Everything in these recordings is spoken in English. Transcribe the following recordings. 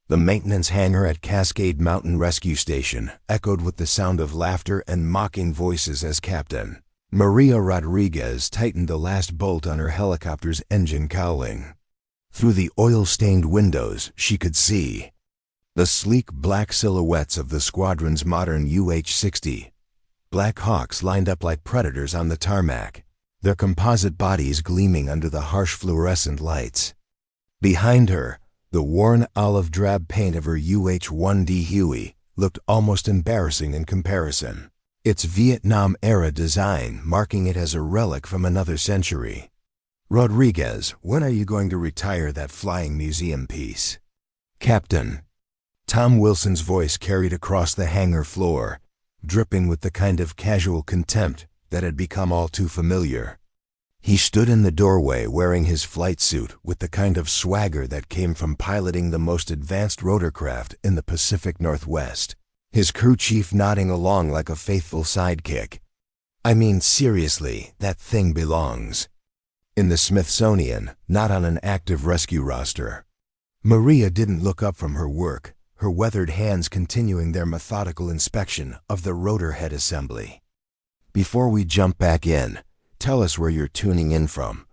The maintenance hangar at Cascade Mountain Rescue Station echoed with the sound of laughter and mocking voices as Captain Maria Rodriguez tightened the last bolt on her helicopter's engine cowling. Through the oil-stained windows, she could see the sleek black silhouettes of the squadron's modern UH-1D Black Hawks lined up like predators on the tarmac, their composite bodies gleaming under the harsh fluorescent lights. Behind her, the worn olive drab paint of her UH-1D Huey looked almost embarrassing in comparison, its Vietnam-era design marking it as a relic from another century. "Rodriguez, when are you going to retire that flying museum piece?" "Captain." Tom Wilson's voice carried across the hangar floor, dripping with the kind of casual contempt that had become all too familiar. He stood in the doorway wearing his flight suit with the kind of swagger that came from piloting the most advanced rotorcraft in the Pacific Northwest, his crew chief nodding along like a faithful sidekick. "I mean, seriously, that thing belongs in the Smithsonian, not on an active rescue roster." Maria didn't look up from her work, her weathered hands continuing their methodical inspection of the rotor head assembly. "Before we jump back in, tell us where you're tuning in from,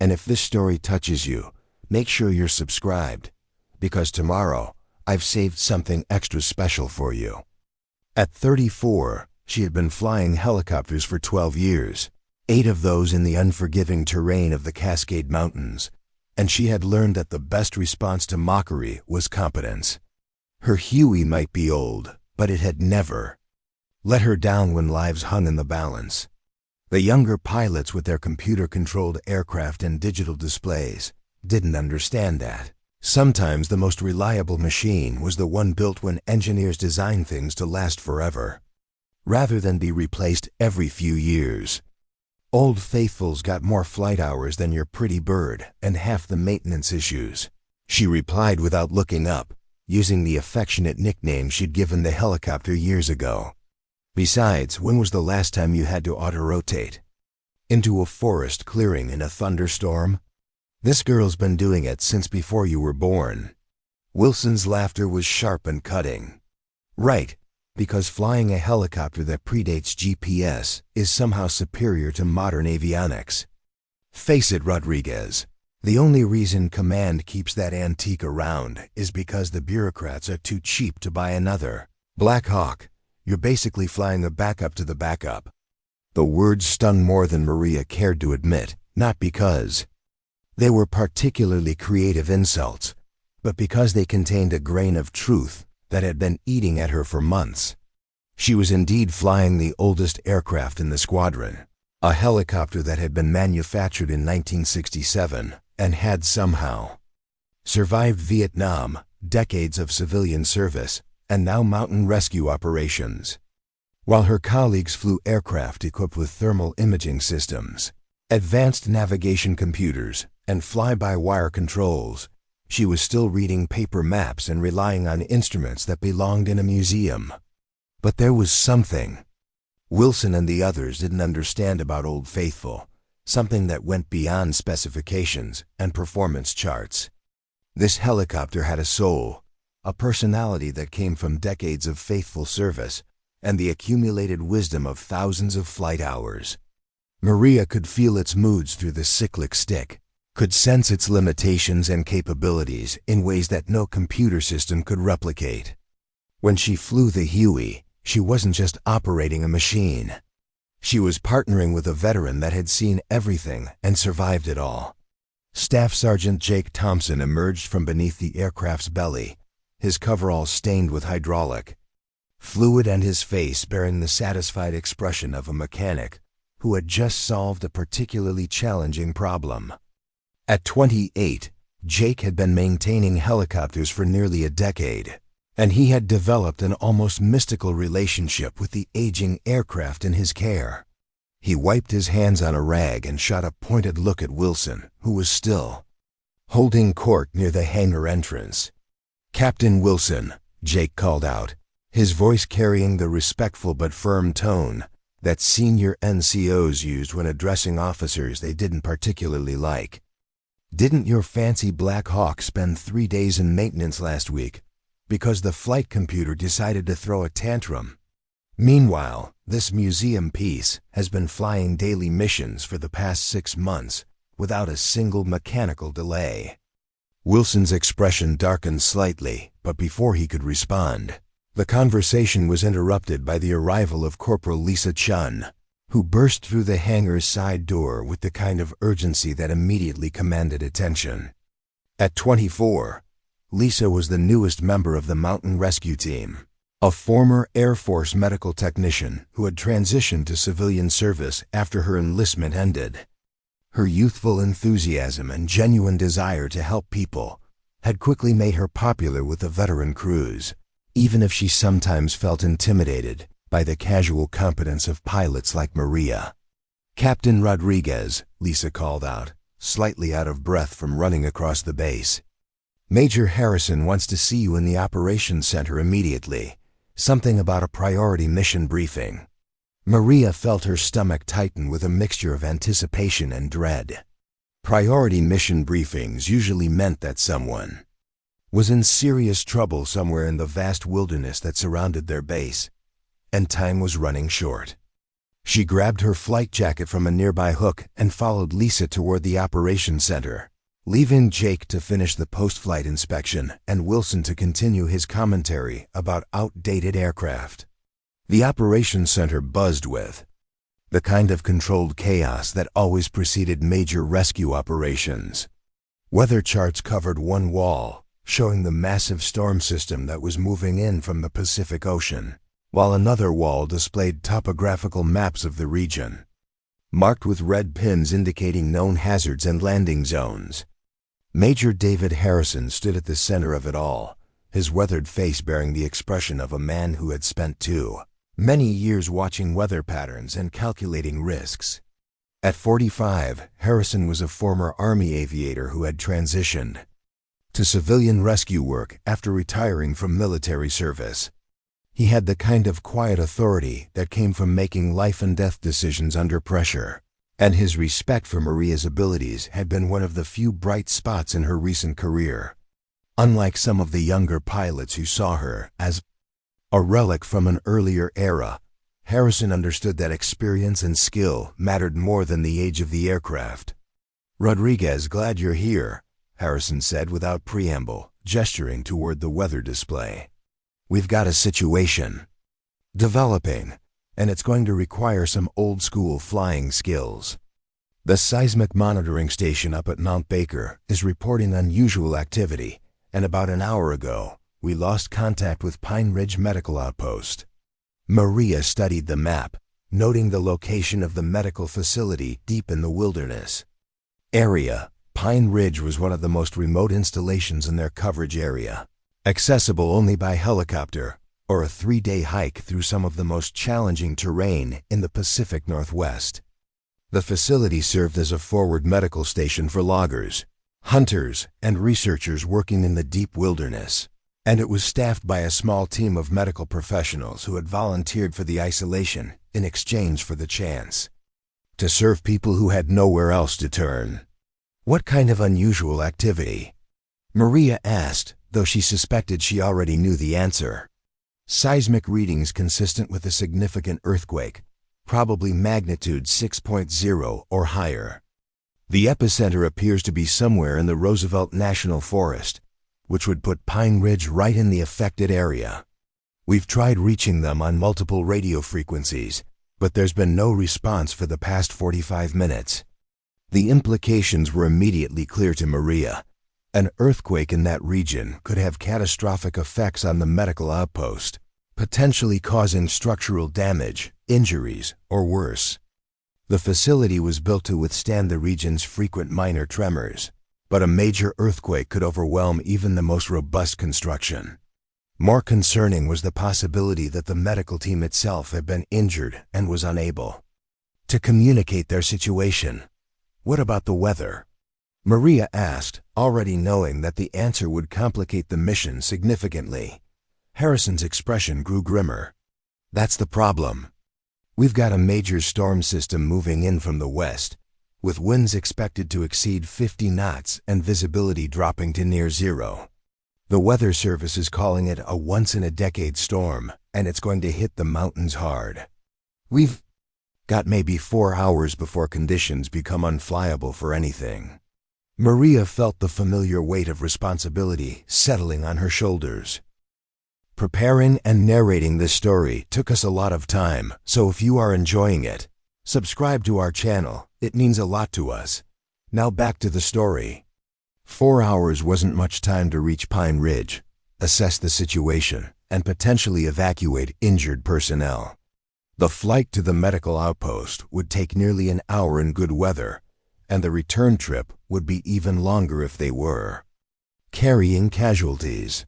and if this story touches you, make sure you're subscribed, because tomorrow I've saved something extra special for you." At 34, she had been flying helicopters for 12 years, 8 of those in the unforgiving terrain of the Cascade Mountains, and she had learned that the best response to mockery was competence. Her Huey might be old, but it had never let her down when lives hung in the balance. The younger pilots with their computer-controlled aircraft and digital displays didn't understand that. Sometimes the most reliable machine was the one built when engineers designed things to last forever, rather than be replaced every few years. Old Faithfuls got more flight hours than your pretty bird and half the maintenance issues, she replied without looking up, using the affectionate nickname she'd given the helicopter years ago. "Besides, when was the last time you had to auto-rotate into a forest clearing in a thunderstorm? This girl's been doing it since before you were born." Wilson's laughter was sharp and cutting. "Right, because flying a helicopter that predates GPS is somehow superior to modern avionics. Face it, Rodriguez, the only reason Command keeps that antique around is because the bureaucrats are too cheap to buy another. Black Hawk, you're basically flying a backup to the backup." The words stung more than Maria cared to admit, not because they were particularly creative insults, but because they contained a grain of truth that had been eating at her for months. She was indeed flying the oldest aircraft in the squadron, a helicopter that had been manufactured in 1967 and had somehow survived Vietnam, decades of civilian service, and now mountain rescue operations. While her colleagues flew aircraft equipped with thermal imaging systems, advanced navigation computers, and fly-by-wire controls, she was still reading paper maps and relying on instruments that belonged in a museum. But there was something Wilson and the others didn't understand about Old Faithful, something that went beyond specifications and performance charts. This helicopter had a soul, a personality that came from decades of faithful service and the accumulated wisdom of thousands of flight hours. Maria could feel its moods through the cyclic stick, could sense its limitations and capabilities in ways that no computer system could replicate. When she flew the Huey, she wasn't just operating a machine. She was partnering with a veteran that had seen everything and survived it all. Staff Sergeant Jake Thompson emerged from beneath the aircraft's belly, his coveralls stained with hydraulic fluid and his face bearing the satisfied expression of a mechanic who had just solved a particularly challenging problem. At 28, Jake had been maintaining helicopters for nearly a decade, and he had developed an almost mystical relationship with the aging aircraft in his care. He wiped his hands on a rag and shot a pointed look at Wilson, who was still holding court near the hangar entrance. "Captain Wilson," Jake called out, his voice carrying the respectful but firm tone that senior NCOs used when addressing officers they didn't particularly like. "Didn't your fancy Black Hawk spend 3 days in maintenance last week, because the flight computer decided to throw a tantrum. Meanwhile, this museum piece has been flying daily missions for the past 6 months without a single mechanical delay. Wilson's expression darkened slightly, but before he could respond, the conversation was interrupted by the arrival of Corporal Lisa Chun, who burst through the hangar's side door with the kind of urgency that immediately commanded attention. At 24, Lisa was the newest member of the mountain rescue team, a former Air Force medical technician who had transitioned to civilian service after her enlistment ended. Her youthful enthusiasm and genuine desire to help people had quickly made her popular with the veteran crews, even if she sometimes felt intimidated by the casual competence of pilots like Maria. "Captain Rodriguez," Lisa called out, slightly out of breath from running across the base. "Major Harrison wants to see you in the operations center immediately. Something about a priority mission briefing." Maria felt her stomach tighten with a mixture of anticipation and dread. Priority mission briefings usually meant that someone was in serious trouble somewhere in the vast wilderness that surrounded their base, and time was running short. She grabbed her flight jacket from a nearby hook and followed Lisa toward the operations center, leaving Jake to finish the post-flight inspection and Wilson to continue his commentary about outdated aircraft. The operations center buzzed with the kind of controlled chaos that always preceded major rescue operations. Weather charts covered one wall, showing the massive storm system that was moving in from the Pacific Ocean, while another wall displayed topographical maps of the region, marked with red pins indicating known hazards and landing zones. Major David Harrison stood at the center of it all, his weathered face bearing the expression of a man who had spent too many years watching weather patterns and calculating risks. At 45, Harrison was a former Army aviator who had transitioned to civilian rescue work after retiring from military service. He had the kind of quiet authority that came from making life-and-death decisions under pressure, and his respect for Maria's abilities had been one of the few bright spots in her recent career. Unlike some of the younger pilots who saw her as a relic from an earlier era, Harrison understood that experience and skill mattered more than the age of the aircraft. "Rodriguez, glad you're here," Harrison said without preamble, gesturing toward the weather display. "We've got a situation developing, and it's going to require some old-school flying skills. The seismic monitoring station up at Mount Baker is reporting unusual activity, and about an hour ago, we lost contact with Pine Ridge Medical Outpost." Maria studied the map, noting the location of the medical facility deep in the wilderness area. Pine Ridge was one of the most remote installations in their coverage area, accessible only by helicopter or a 3-day hike through some of the most challenging terrain in the Pacific Northwest. The facility served as a forward medical station for loggers, hunters, and researchers working in the deep wilderness, and it was staffed by a small team of medical professionals who had volunteered for the isolation in exchange for the chance to serve people who had nowhere else to turn. "What kind of unusual activity?" Maria asked, though she suspected she already knew the answer. "Seismic readings consistent with a significant earthquake, probably magnitude 6.0 or higher. The epicenter appears to be somewhere in the Roosevelt National Forest, which would put Pine Ridge right in the affected area. We've tried reaching them on multiple radio frequencies, but there's been no response for the past 45 minutes." The implications were immediately clear to Maria. An earthquake in that region could have catastrophic effects on the medical outpost, potentially causing structural damage, injuries, or worse. The facility was built to withstand the region's frequent minor tremors, but a major earthquake could overwhelm even the most robust construction. More concerning was the possibility that the medical team itself had been injured and was unable to communicate their situation. "What about the weather?" Maria asked, already knowing that the answer would complicate the mission significantly. Harrison's expression grew grimmer. "That's the problem. We've got a major storm system moving in from the west, with winds expected to exceed 50 knots and visibility dropping to near zero. The Weather Service is calling it a once-in-a-decade storm, and it's going to hit the mountains hard. We've got maybe 4 hours before conditions become unflyable for anything. Maria felt the familiar weight of responsibility settling on her shoulders. Preparing and narrating this story took us a lot of time, so if you are enjoying it, subscribe to our channel. It means a lot to us. Now back to the story. 4 hours wasn't much time to reach Pine Ridge, assess the situation, and potentially evacuate injured personnel. The flight to the medical outpost would take nearly an hour in good weather, and the return trip would be even longer if they were. Carrying casualties.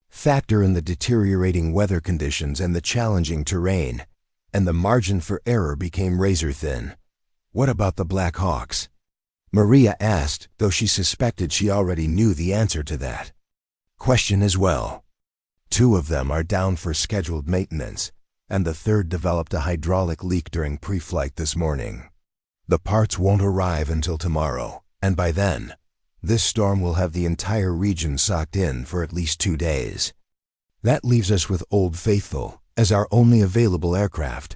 Factor in the deteriorating weather conditions and the challenging terrain, and the margin for error became razor thin. What about the Black Hawks? Maria asked, though she suspected she already knew the answer to that question as well. 2 of them are down for scheduled maintenance, and the third developed a hydraulic leak during pre-flight this morning. The parts won't arrive until tomorrow, and by then, this storm will have the entire region socked in for at least 2 days. That leaves us with Old Faithful as our only available aircraft.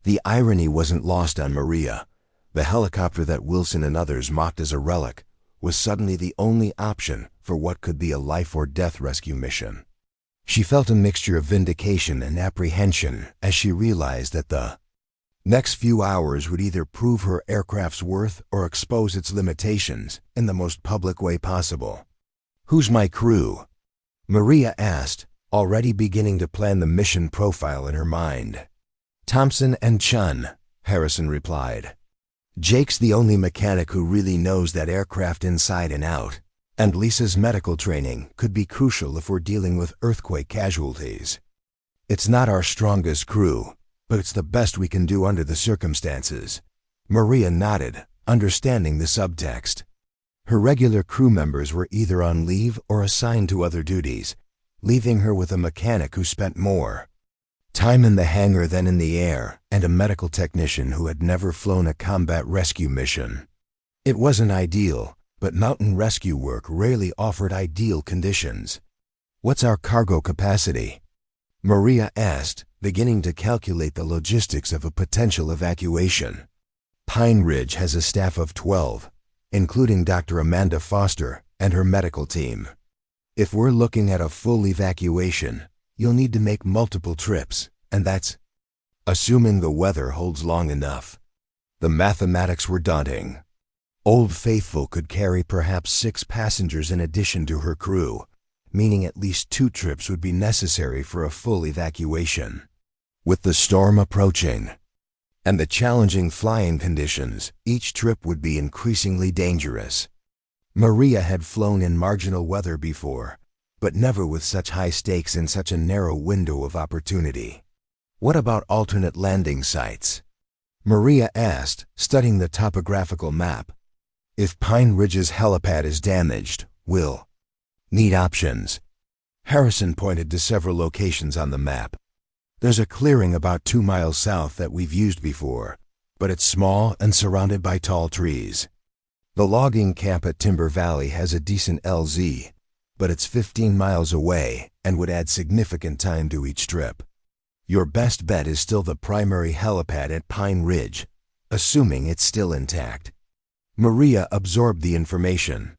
The irony wasn't lost on Maria. The helicopter that Wilson and others mocked as a relic was suddenly the only option for what could be a life-or-death rescue mission. She felt a mixture of vindication and apprehension as she realized that the next few hours would either prove her aircraft's worth or expose its limitations in the most public way possible. "Who's my crew?" Maria asked, already beginning to plan the mission profile in her mind. "Thompson and Chun," Harrison replied. "Jake's the only mechanic who really knows that aircraft inside and out, and Lisa's medical training could be crucial if we're dealing with earthquake casualties. It's not our strongest crew, but it's the best we can do under the circumstances." Maria nodded, understanding the subtext. Her regular crew members were either on leave or assigned to other duties, leaving her with a mechanic who spent more time in the hangar than in the air, and a medical technician who had never flown a combat rescue mission. It wasn't ideal, but mountain rescue work rarely offered ideal conditions. "What's our cargo capacity?" Maria asked, beginning to calculate the logistics of a potential evacuation. Pine Ridge has a staff of 12, including Dr. Amanda Foster and her medical team. If we're looking at a full evacuation, you'll need to make multiple trips, and that's assuming the weather holds long enough. The mathematics were daunting. Old Faithful could carry perhaps 6 passengers in addition to her crew, meaning at least 2 trips would be necessary for a full evacuation. With the storm approaching and the challenging flying conditions, each trip would be increasingly dangerous. Maria had flown in marginal weather before, but never with such high stakes in such a narrow window of opportunity. "What about alternate landing sites?" Maria asked, studying the topographical map. "If Pine Ridge's helipad is damaged, we'll need options." Harrison pointed to several locations on the map. "There's a clearing about 2 miles south that we've used before, but it's small and surrounded by tall trees. The logging camp at Timber Valley has a decent LZ, but it's 15 miles away and would add significant time to each trip. Your best bet is still the primary helipad at Pine Ridge, assuming it's still intact." Maria absorbed the information,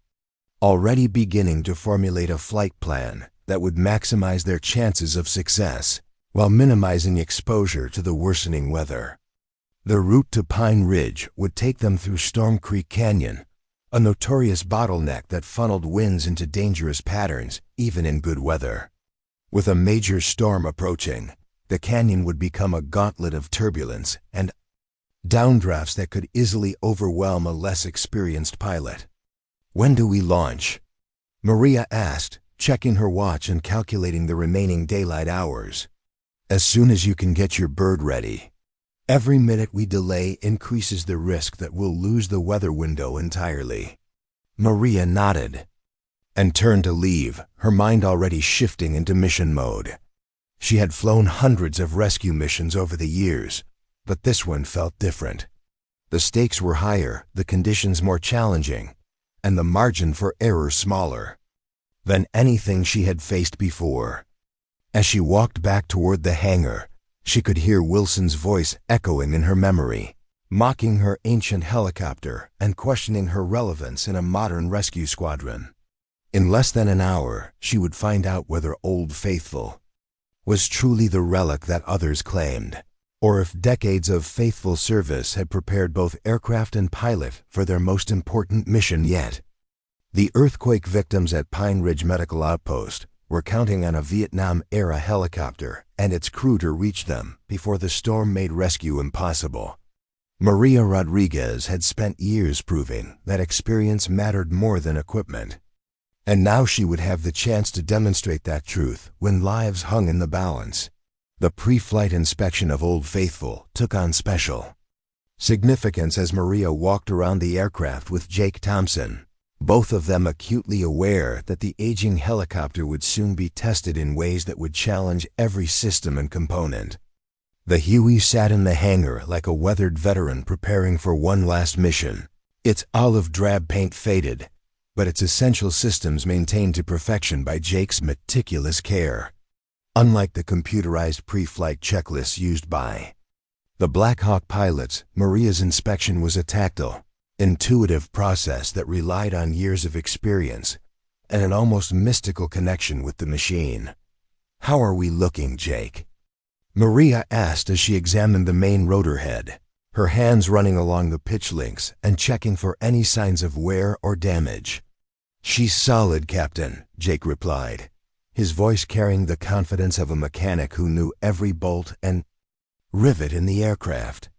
already beginning to formulate a flight plan that would maximize their chances of success while minimizing exposure to the worsening weather. The route to Pine Ridge would take them through Storm Creek Canyon, a notorious bottleneck that funneled winds into dangerous patterns even in good weather. With a major storm approaching, the canyon would become a gauntlet of turbulence and downdrafts that could easily overwhelm a less experienced pilot. "When do we launch?" Maria asked, checking her watch and calculating the remaining daylight hours. "As soon as you can get your bird ready. Every minute we delay increases the risk that we'll lose the weather window entirely." Maria nodded and turned to leave, her mind already shifting into mission mode. She had flown hundreds of rescue missions over the years, but this one felt different. The stakes were higher, the conditions more challenging, and the margin for error smaller. than anything she had faced before. As she walked back toward the hangar, she could hear Wilson's voice echoing in her memory, mocking her ancient helicopter and questioning her relevance in a modern rescue squadron. In less than an hour, she would find out whether Old Faithful was truly the relic that others claimed, or if decades of faithful service had prepared both aircraft and pilot for their most important mission yet. The earthquake victims at Pine Ridge Medical Outpost were counting on a Vietnam-era helicopter and its crew to reach them before the storm made rescue impossible. Maria Rodriguez had spent years proving that experience mattered more than equipment, and now she would have the chance to demonstrate that truth when lives hung in the balance. The pre-flight inspection of Old Faithful took on special significance as Maria walked around the aircraft with Jake Thompson, both of them acutely aware that the aging helicopter would soon be tested in ways that would challenge every system and component. The Huey sat in the hangar like a weathered veteran preparing for one last mission. Its olive drab paint faded, but its essential systems maintained to perfection by Jake's meticulous care. Unlike the computerized pre-flight checklists used by the Black Hawk pilots, Maria's inspection was a tactile, intuitive process that relied on years of experience and an almost mystical connection with the machine. "How are we looking, Jake?" Maria asked as she examined the main rotor head, her hands running along the pitch links and checking for any signs of wear or damage. "She's solid, Captain," Jake replied, his voice carrying the confidence of a mechanic who knew every bolt and rivet in the aircraft.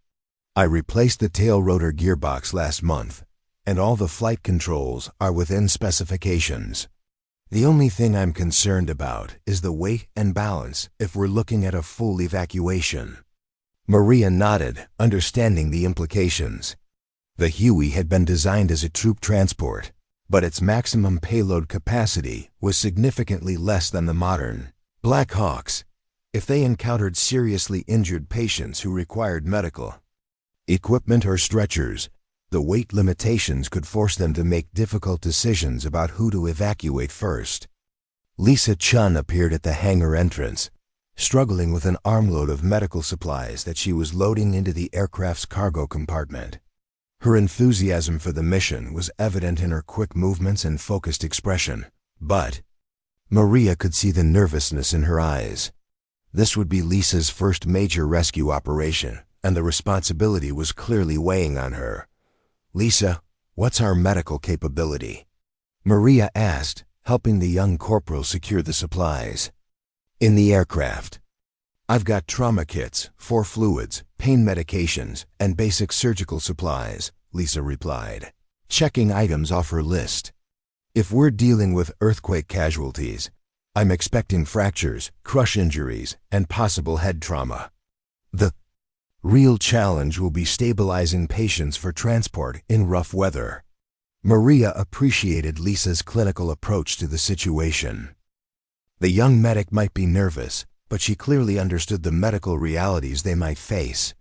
"I replaced the tail rotor gearbox last month, and all the flight controls are within specifications. The only thing I'm concerned about is the weight and balance if we're looking at a full evacuation." Maria nodded, understanding the implications. The Huey had been designed as a troop transport, but its maximum payload capacity was significantly less than the modern Black Hawks if they encountered seriously injured patients who required medical equipment or stretchers. The weight limitations could force them to make difficult decisions about who to evacuate first. Lisa Chun appeared at the hangar entrance, struggling with an armload of medical supplies that she was loading into the aircraft's cargo compartment. Her enthusiasm for the mission was evident in her quick movements and focused expression, but Maria could see the nervousness in her eyes. This would be Lisa's first major rescue operation, and the responsibility was clearly weighing on her. "Lisa, what's our medical capability?" Maria asked, helping the young corporal secure the supplies. "In the aircraft, I've got trauma kits, 4 fluids, pain medications, and basic surgical supplies," Lisa replied, checking items off her list. "If we're dealing with earthquake casualties, I'm expecting fractures, crush injuries, and possible head trauma. The real challenge will be stabilizing patients for transport in rough weather." Maria appreciated Lisa's clinical approach to the situation. The young medic might be nervous, but she clearly understood the medical realities they might face.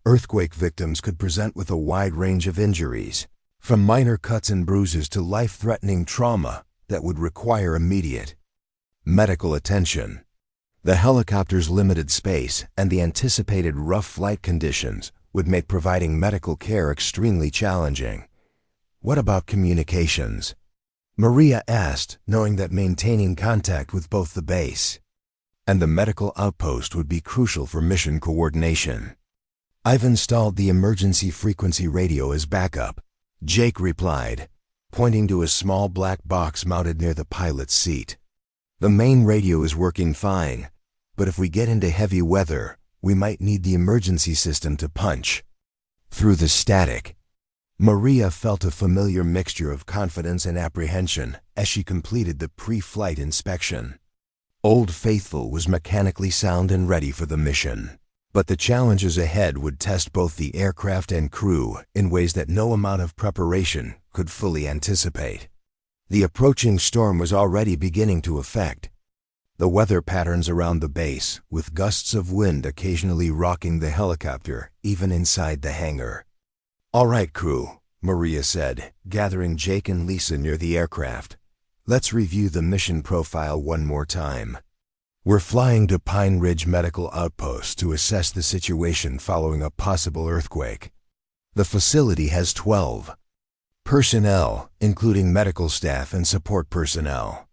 Earthquake victims could present with a wide range of injuries, from minor cuts and bruises to life-threatening trauma that would require immediate medical attention. The helicopter's limited space and the anticipated rough flight conditions would make providing medical care extremely challenging. "What about communications?" Maria asked, knowing that maintaining contact with both the base and the medical outpost would be crucial for mission coordination. "I've installed the emergency frequency radio as backup," Jake replied, pointing to a small black box mounted near the pilot's seat. "The main radio is working fine, but if we get into heavy weather, we might need the emergency system to punch through the static." Maria felt a familiar mixture of confidence and apprehension as she completed the pre-flight inspection. Old Faithful was mechanically sound and ready for the mission, but the challenges ahead would test both the aircraft and crew in ways that no amount of preparation could fully anticipate. The approaching storm was already beginning to affect the weather patterns around the base, with gusts of wind occasionally rocking the helicopter even inside the hangar. "All right, crew," Maria said, gathering Jake and Lisa near the aircraft. let's review the mission profile one more time. We're flying to Pine Ridge Medical Outpost to assess the situation following a possible earthquake. The facility has 12 personnel, including medical staff and support personnel.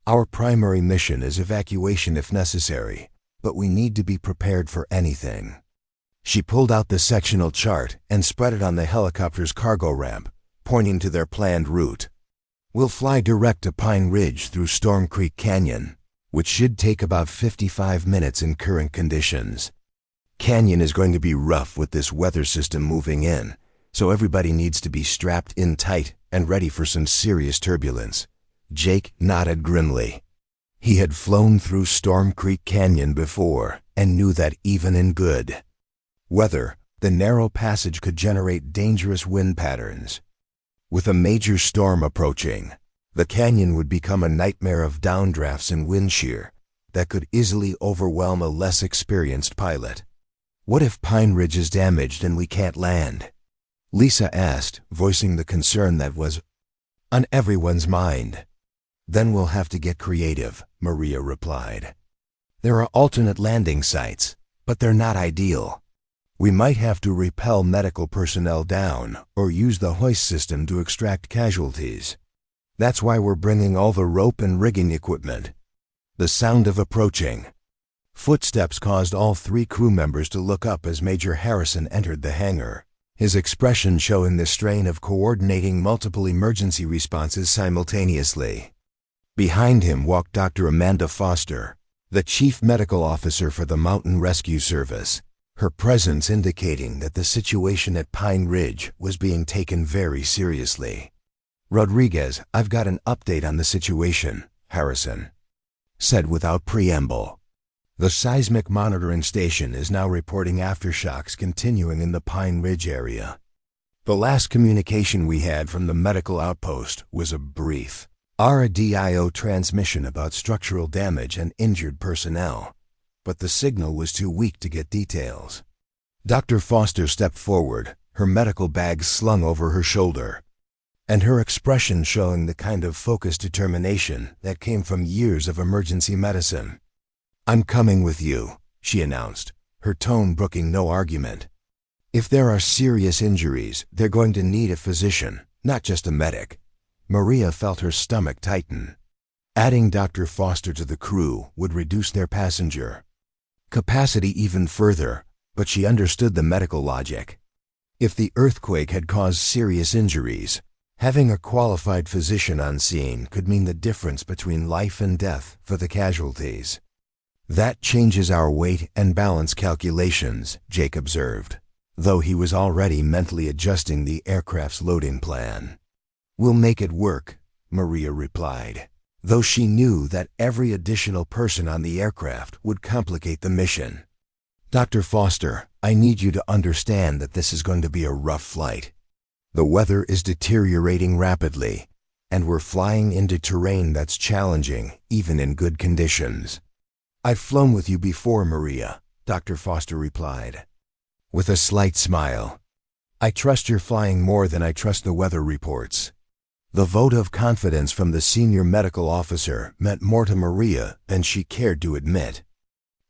Our primary mission is evacuation if necessary, but we need to be prepared for anything. She pulled out the sectional chart and spread it on the helicopter's cargo ramp, pointing to their planned route. We'll fly direct to Pine Ridge through Storm Creek Canyon, which should take about 55 minutes in current conditions. Canyon is going to be rough with this weather system moving in, so everybody needs to be strapped in tight and ready for some serious turbulence. Jake nodded grimly. He had flown through Storm Creek Canyon before and knew that even in good weather, the narrow passage could generate dangerous wind patterns. With a major storm approaching, the canyon would become a nightmare of downdrafts and wind shear that could easily overwhelm a less experienced pilot. What if Pine Ridge is damaged and we can't land? Lisa asked, voicing the concern that was on everyone's mind. Then we'll have to get creative, Maria replied. There are alternate landing sites, but they're not ideal. We might have to rappel medical personnel down or use the hoist system to extract casualties. That's why we're bringing all the rope and rigging equipment. The sound of approaching footsteps caused all 3 crew members to look up as Major Harrison entered the hangar, his expression showing the strain of coordinating multiple emergency responses simultaneously. Behind him walked Dr. Amanda Foster, the Chief Medical Officer for the Mountain Rescue Service, her presence indicating that the situation at Pine Ridge was being taken very seriously. Rodriguez, I've got an update on the situation, Harrison said without preamble. The seismic monitoring station is now reporting aftershocks continuing in the Pine Ridge area. The last communication we had from the medical outpost was a brief RDIO transmission about structural damage and injured personnel, but the signal was too weak to get details. Dr. Foster stepped forward, her medical bag slung over her shoulder, and her expression showing the kind of focused determination that came from years of emergency medicine. I'm coming with you, she announced, her tone brooking no argument. If there are serious injuries, they're going to need a physician, not just a medic. Maria felt her stomach tighten. Adding Dr. Foster to the crew would reduce their passenger capacity even further, but she understood the medical logic. If the earthquake had caused serious injuries, having a qualified physician on scene could mean the difference between life and death for the casualties. That changes our weight and balance calculations, Jake observed, though he was already mentally adjusting the aircraft's loading plan. We'll make it work, Maria replied, though she knew that every additional person on the aircraft would complicate the mission. Dr. Foster, I need you to understand that this is going to be a rough flight. The weather is deteriorating rapidly, and we're flying into terrain that's challenging, even in good conditions. I've flown with you before, Maria, Dr. Foster replied, with a slight smile. I trust your flying more than I trust the weather reports. The vote of confidence from the senior medical officer meant more to Maria than she cared to admit.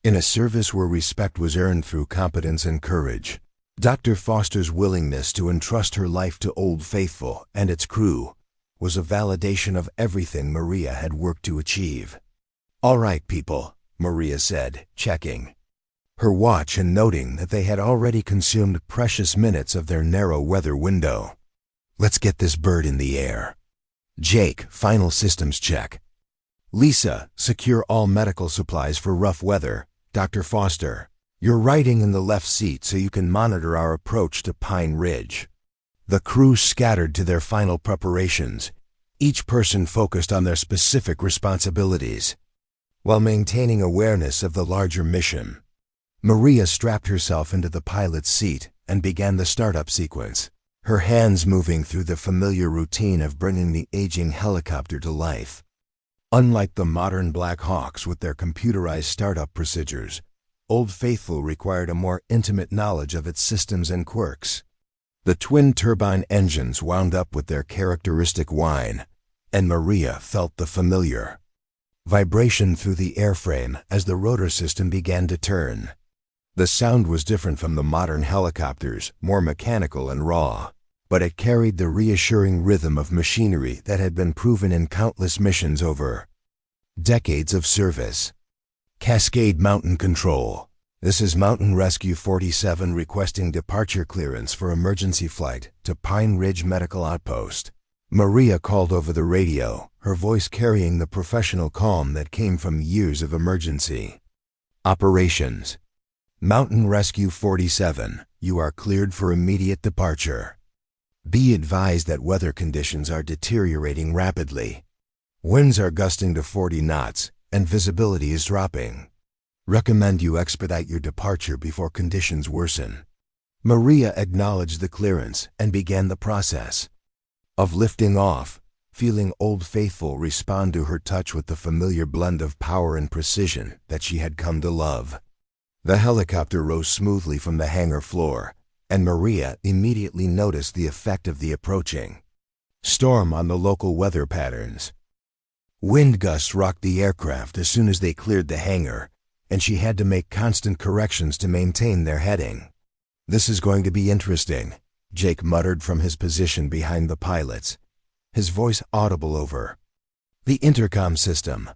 In a service where respect was earned through competence and courage, Dr. Foster's willingness to entrust her life to Old Faithful and its crew was a validation of everything Maria had worked to achieve. All right, people, Maria said, checking her watch and noting that they had already consumed precious minutes of their narrow weather window. Let's get this bird in the air. Jake, final systems check. Lisa, secure all medical supplies for rough weather. Dr. Foster, you're riding in the left seat so you can monitor our approach to Pine Ridge. The crew scattered to their final preparations, each person focused on their specific responsibilities, while maintaining awareness of the larger mission. Maria strapped herself into the pilot's seat and began the startup sequence, her hands moving through the familiar routine of bringing the aging helicopter to life. Unlike the modern Black Hawks with their computerized startup procedures, Old Faithful required a more intimate knowledge of its systems and quirks. The twin-turbine engines wound up with their characteristic whine, and Maria felt the familiar vibration through the airframe as the rotor system began to turn. The sound was different from the modern helicopters, more mechanical and raw, but it carried the reassuring rhythm of machinery that had been proven in countless missions over decades of service. Cascade Mountain Control. This is Mountain Rescue 47 requesting departure clearance for emergency flight to Pine Ridge Medical Outpost. Maria called over the radio, her voice carrying the professional calm that came from years of emergency operations. Mountain Rescue 47, you are cleared for immediate departure. Be advised that weather conditions are deteriorating rapidly. Winds are gusting to 40 knots, and visibility is dropping. Recommend you expedite your departure before conditions worsen. Maria acknowledged the clearance and began the process of lifting off, feeling Old Faithful respond to her touch with the familiar blend of power and precision that she had come to love. The helicopter rose smoothly from the hangar floor, and Maria immediately noticed the effect of the approaching storm on the local weather patterns. Wind gusts rocked the aircraft as soon as they cleared the hangar, and she had to make constant corrections to maintain their heading. "This is going to be interesting," Jake muttered from his position behind the pilots, his voice audible over the intercom system.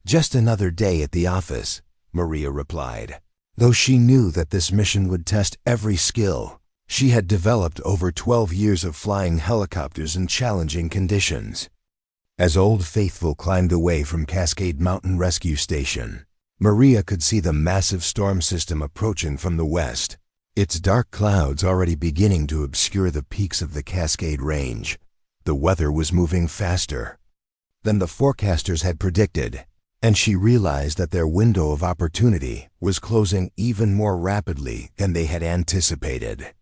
"Just another day at the office," Maria replied. Though she knew that this mission would test every skill she had developed over 12 years of flying helicopters in challenging conditions. As Old Faithful climbed away from Cascade Mountain Rescue Station, Maria could see the massive storm system approaching from the west, its dark clouds already beginning to obscure the peaks of the Cascade Range. The weather was moving faster than the forecasters had predicted, and she realized that their window of opportunity was closing even more rapidly than they had anticipated.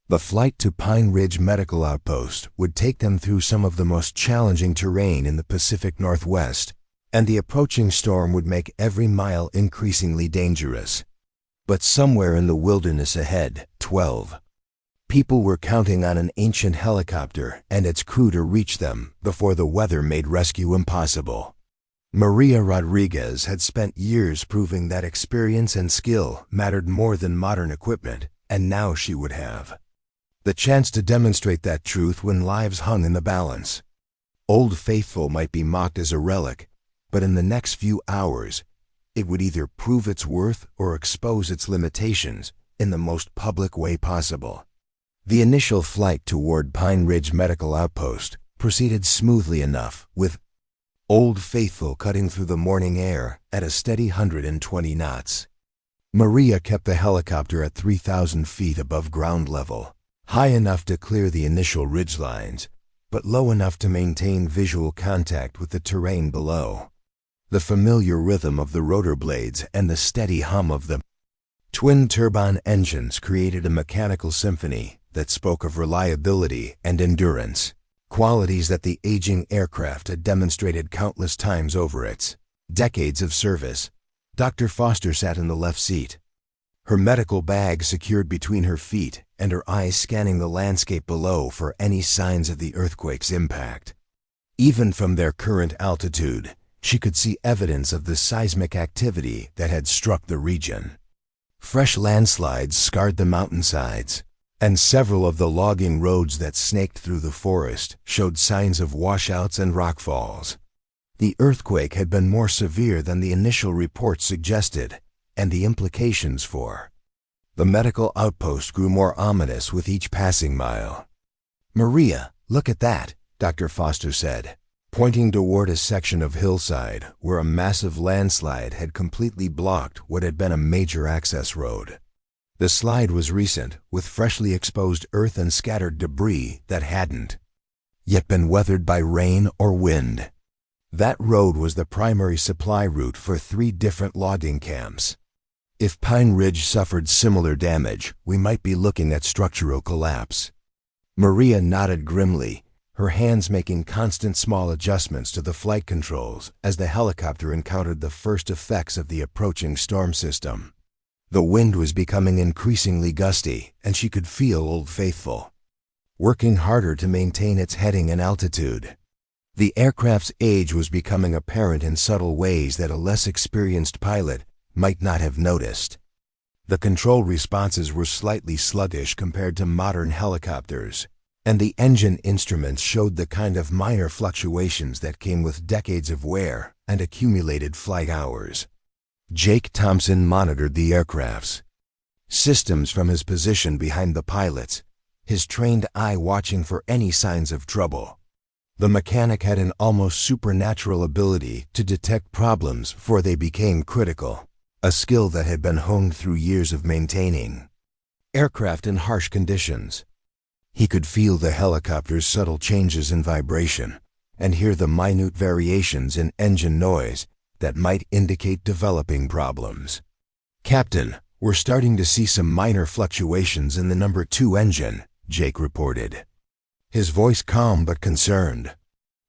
The flight to Pine Ridge Medical Outpost would take them through some of the most challenging terrain in the Pacific Northwest, and the approaching storm would make every mile increasingly dangerous. But somewhere in the wilderness ahead, 12 people were counting on an ancient helicopter and its crew to reach them before the weather made rescue impossible. Maria Rodriguez had spent years proving that experience and skill mattered more than modern equipment, and now she would have the chance to demonstrate that truth when lives hung in the balance. Old Faithful might be mocked as a relic, but in the next few hours, it would either prove its worth or expose its limitations in the most public way possible. The initial flight toward Pine Ridge Medical Outpost proceeded smoothly enough, with Old Faithful cutting through the morning air at a steady 120 knots. Maria kept the helicopter at 3,000 feet above ground level, high enough to clear the initial ridgelines, but low enough to maintain visual contact with the terrain below. The familiar rhythm of the rotor blades and the steady hum of the twin-turbine engines created a mechanical symphony that spoke of reliability and endurance, qualities that the aging aircraft had demonstrated countless times over its decades of service. Dr. Foster sat in the left seat, her medical bag secured between her feet and her eyes scanning the landscape below for any signs of the earthquake's impact. Even from their current altitude, she could see evidence of the seismic activity that had struck the region. Fresh landslides scarred the mountainsides, and several of the logging roads that snaked through the forest showed signs of washouts and rockfalls. The earthquake had been more severe than the initial reports suggested, and the implications for the medical outpost grew more ominous with each passing mile. "Maria, look at that," Dr. Foster said, pointing toward a section of hillside where a massive landslide had completely blocked what had been a major access road. The slide was recent, with freshly exposed earth and scattered debris that hadn't yet been weathered by rain or wind. That road was the primary supply route for 3 different logging camps. If Pine Ridge suffered similar damage, we might be looking at structural collapse. Maria nodded grimly, her hands making constant small adjustments to the flight controls as the helicopter encountered the first effects of the approaching storm system. The wind was becoming increasingly gusty, and she could feel Old Faithful working harder to maintain its heading and altitude. The aircraft's age was becoming apparent in subtle ways that a less experienced pilot might not have noticed. The control responses were slightly sluggish compared to modern helicopters, and the engine instruments showed the kind of minor fluctuations that came with decades of wear and accumulated flight hours. Jake Thompson monitored the aircraft's systems from his position behind the pilots, his trained eye watching for any signs of trouble. The mechanic had an almost supernatural ability to detect problems before they became critical, a skill that had been honed through years of maintaining aircraft in harsh conditions. He could feel the helicopter's subtle changes in vibration and hear the minute variations in engine noise that might indicate developing problems. "Captain, we're starting to see some minor fluctuations in the number 2 engine," Jake reported, his voice calm but concerned.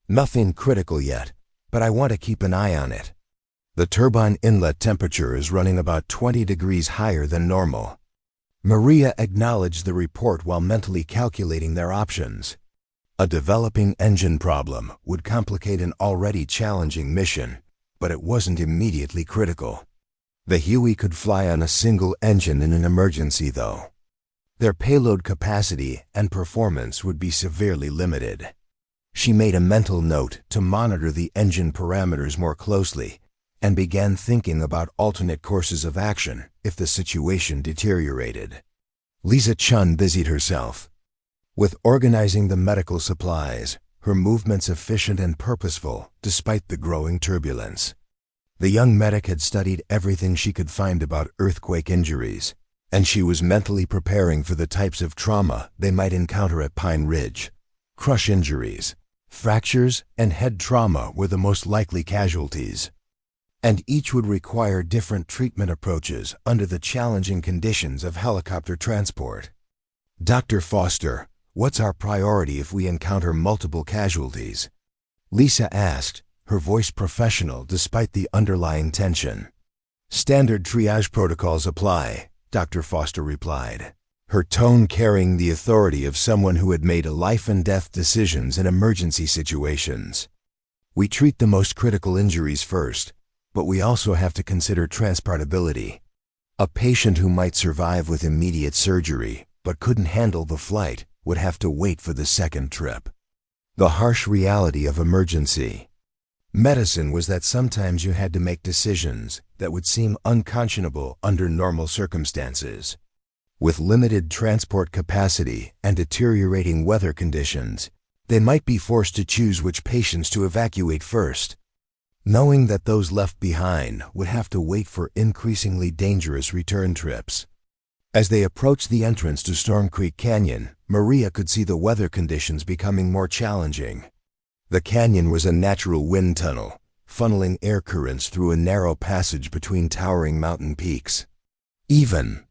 "Nothing critical yet, but I want to keep an eye on it. The turbine inlet temperature is running about 20 degrees higher than normal." Maria acknowledged the report while mentally calculating their options. A developing engine problem would complicate an already challenging mission, but it wasn't immediately critical. The Huey could fly on a single engine in an emergency, though. Their payload capacity and performance would be severely limited. She made a mental note to monitor the engine parameters more closely and began thinking about alternate courses of action if the situation deteriorated. Lisa Chun busied herself with organizing the medical supplies, her movements efficient and purposeful despite the growing turbulence. The young medic had studied everything she could find about earthquake injuries, and she was mentally preparing for the types of trauma they might encounter at Pine Ridge. Crush injuries, fractures, and head trauma were the most likely casualties, and each would require different treatment approaches under the challenging conditions of helicopter transport. "Dr. Foster, what's our priority if we encounter multiple casualties?" Lisa asked, her voice professional despite the underlying tension. "Standard triage protocols apply," Dr. Foster replied, her tone carrying the authority of someone who had made life-and-death decisions in emergency situations. "We treat the most critical injuries first, but we also have to consider transportability. A patient who might survive with immediate surgery but couldn't handle the flight would have to wait for the second trip." The harsh reality of emergency medicine was that sometimes you had to make decisions that would seem unconscionable under normal circumstances. With limited transport capacity and deteriorating weather conditions, they might be forced to choose which patients to evacuate first, knowing that those left behind would have to wait for increasingly dangerous return trips. As they approached the entrance to Storm Creek Canyon, Maria could see the weather conditions becoming more challenging. The canyon was a natural wind tunnel, funneling air currents through a narrow passage between towering mountain peaks. Even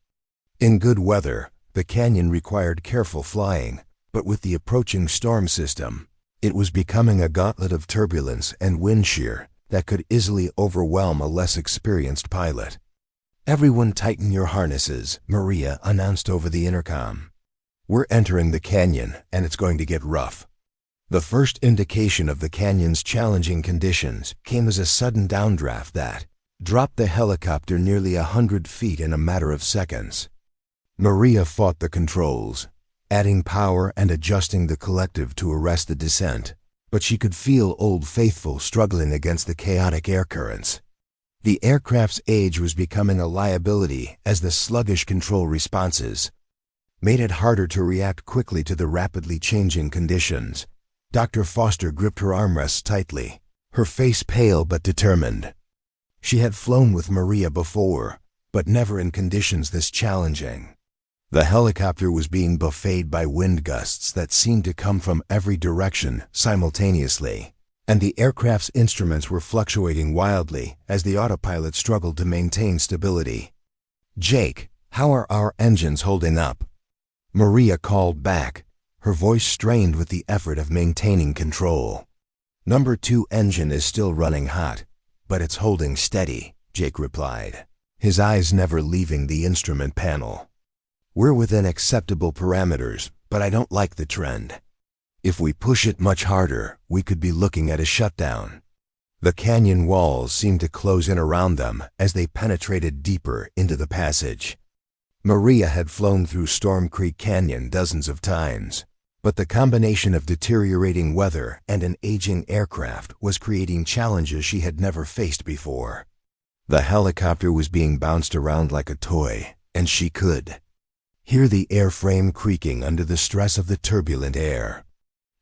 in good weather, the canyon required careful flying, but with the approaching storm system, it was becoming a gauntlet of turbulence and wind shear that could easily overwhelm a less experienced pilot. "Everyone tighten your harnesses," Maria announced over the intercom. "We're entering the canyon, and it's going to get rough." The first indication of the canyon's challenging conditions came as a sudden downdraft that dropped the helicopter nearly 100 feet in a matter of seconds. Maria fought the controls, adding power and adjusting the collective to arrest the descent, but she could feel Old Faithful struggling against the chaotic air currents. The aircraft's age was becoming a liability as the sluggish control responses made it harder to react quickly to the rapidly changing conditions. Dr. Foster gripped her armrests tightly, her face pale but determined. She had flown with Maria before, but never in conditions this challenging. The helicopter was being buffeted by wind gusts that seemed to come from every direction simultaneously, and the aircraft's instruments were fluctuating wildly as the autopilot struggled to maintain stability. "Jake, how are our engines holding up?" Maria called back, her voice strained with the effort of maintaining control. "Number 2 engine is still running hot, but it's holding steady," Jake replied, his eyes never leaving the instrument panel. "We're within acceptable parameters, but I don't like the trend." If we push it much harder, we could be looking at a shutdown. The canyon walls seemed to close in around them as they penetrated deeper into the passage. Maria had flown through Storm Creek Canyon dozens of times, but the combination of deteriorating weather and an aging aircraft was creating challenges she had never faced before. The helicopter was being bounced around like a toy, and she could hear the airframe creaking under the stress of the turbulent air.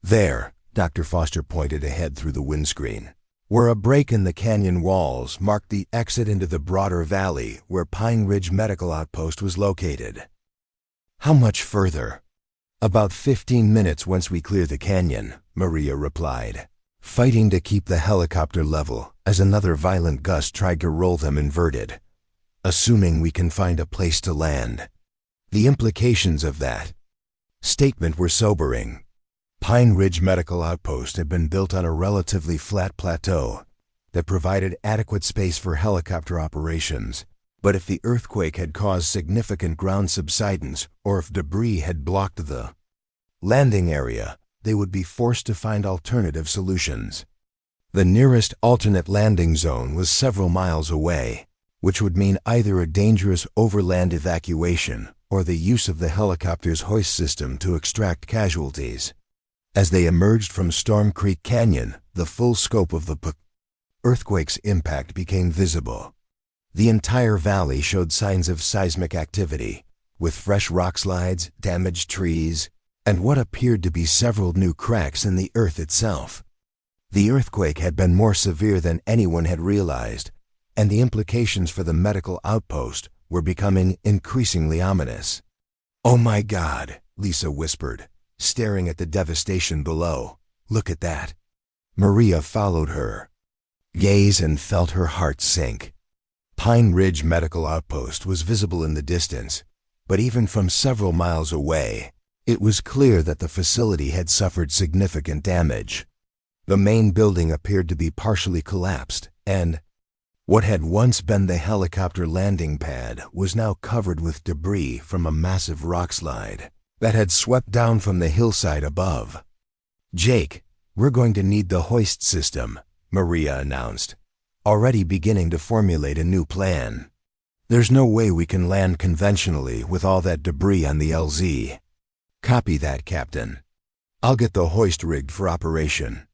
There, Dr. Foster pointed ahead through the windscreen, where a break in the canyon walls marked the exit into the broader valley where Pine Ridge Medical Outpost was located. How much further? About 15 minutes once we clear the canyon, Maria replied, fighting to keep the helicopter level as another violent gust tried to roll them inverted. Assuming we can find a place to land. The implications of that statement were sobering. Pine Ridge Medical Outpost had been built on a relatively flat plateau that provided adequate space for helicopter operations. But if the earthquake had caused significant ground subsidence or if debris had blocked the landing area, they would be forced to find alternative solutions. The nearest alternate landing zone was several miles away, which would mean either a dangerous overland evacuation or the use of the helicopter's hoist system to extract casualties. As they emerged from Storm Creek Canyon, the full scope of the earthquake's impact became visible. The entire valley showed signs of seismic activity, with fresh rock slides, damaged trees, and what appeared to be several new cracks in the earth itself. The earthquake had been more severe than anyone had realized, and the implications for the medical outpost were becoming increasingly ominous. "Oh my God," Lisa whispered, staring at the devastation below. "Look at that." Maria followed her gaze and felt her heart sink. Pine Ridge Medical Outpost was visible in the distance, but even from several miles away, it was clear that the facility had suffered significant damage. The main building appeared to be partially collapsed, and what had once been the helicopter landing pad was now covered with debris from a massive rock slide that had swept down from the hillside above. "Jake, we're going to need the hoist system," Maria announced, already beginning to formulate a new plan. "There's no way we can land conventionally with all that debris on the LZ." "Copy that, Captain. I'll get the hoist rigged for operation."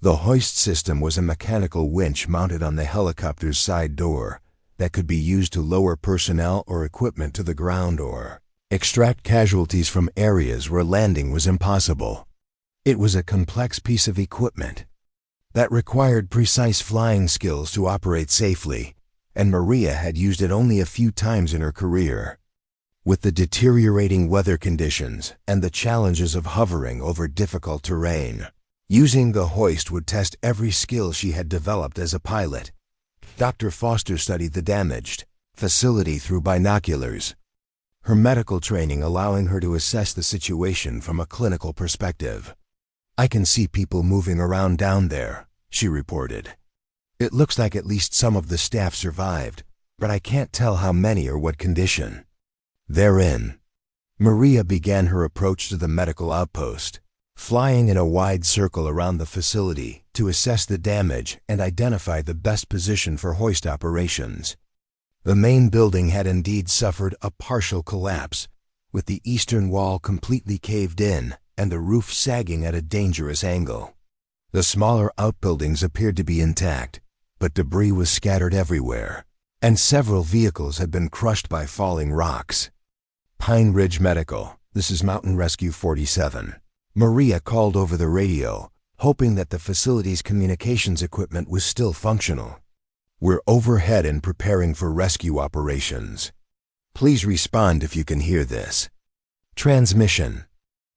The hoist system was a mechanical winch mounted on the helicopter's side door that could be used to lower personnel or equipment to the ground or extract casualties from areas where landing was impossible. It was a complex piece of equipment that required precise flying skills to operate safely, and Maria had used it only a few times in her career. With the deteriorating weather conditions and the challenges of hovering over difficult terrain, using the hoist would test every skill she had developed as a pilot. Dr. Foster studied the damaged facility through binoculars, her medical training allowing her to assess the situation from a clinical perspective. "I can see people moving around down there," she reported. "It looks like at least some of the staff survived, but I can't tell how many or what condition they're in." Maria began her approach to the medical outpost, flying in a wide circle around the facility to assess the damage and identify the best position for hoist operations. The main building had indeed suffered a partial collapse, with the eastern wall completely caved in and the roof sagging at a dangerous angle. The smaller outbuildings appeared to be intact, but debris was scattered everywhere, and several vehicles had been crushed by falling rocks. "Pine Ridge Medical, this is Mountain Rescue 47. Maria called over the radio, hoping that the facility's communications equipment was still functional. "We're overhead and preparing for rescue operations. Please respond if you can hear this." Transmission.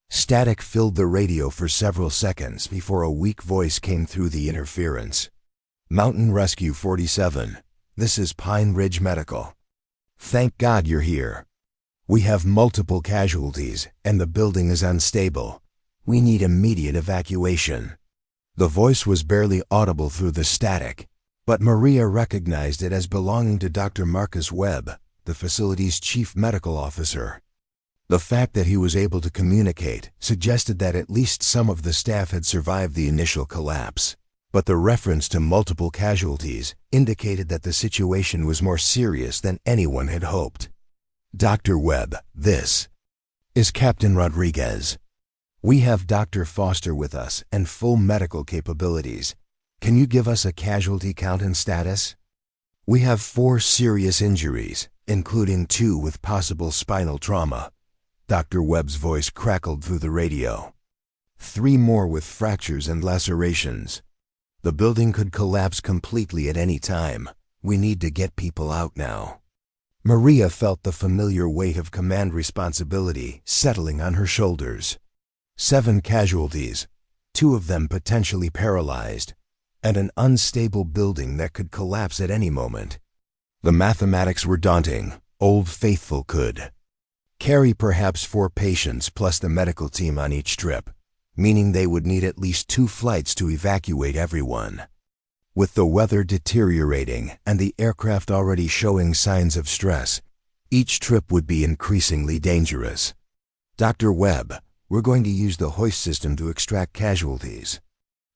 Static filled the radio for several seconds before a weak voice came through the interference. "Mountain Rescue 47, this is Pine Ridge Medical. Thank God you're here. We have multiple casualties and the building is unstable. We need immediate evacuation." The voice was barely audible through the static, but Maria recognized it as belonging to Dr. Marcus Webb, the facility's chief medical officer. The fact that he was able to communicate suggested that at least some of the staff had survived the initial collapse, but the reference to multiple casualties indicated that the situation was more serious than anyone had hoped. Dr. Webb, this is Captain Rodriguez. We have Dr. Foster with us and full medical capabilities. Can you give us a casualty count and status? We have 4 serious injuries, including 2 with possible spinal trauma. Dr. Webb's voice crackled through the radio. 3 more with fractures and lacerations. The building could collapse completely at any time. We need to get people out now. Maria felt the familiar weight of command responsibility settling on her shoulders. 7 casualties, 2 of them potentially paralyzed, and an unstable building that could collapse at any moment. The mathematics were daunting. Old Faithful could carry perhaps 4 patients plus the medical team on each trip, meaning they would need at least 2 flights to evacuate everyone. With the weather deteriorating and the aircraft already showing signs of stress, each trip would be increasingly dangerous. Dr. Webb, we're going to use the hoist system to extract casualties.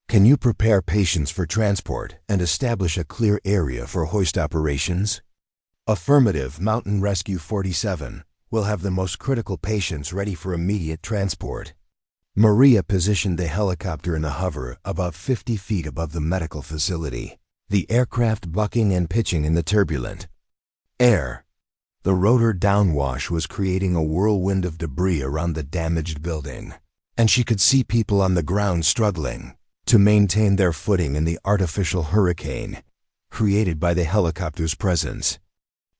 Can you prepare patients for transport and establish a clear area for hoist operations? Affirmative, Mountain Rescue 47. We'll have the most critical patients ready for immediate transport. Maria positioned the helicopter in a hover about 50 feet above the medical facility, the aircraft bucking and pitching in the turbulent air. The rotor downwash was creating a whirlwind of debris around the damaged building, and she could see people on the ground struggling to maintain their footing in the artificial hurricane created by the helicopter's presence.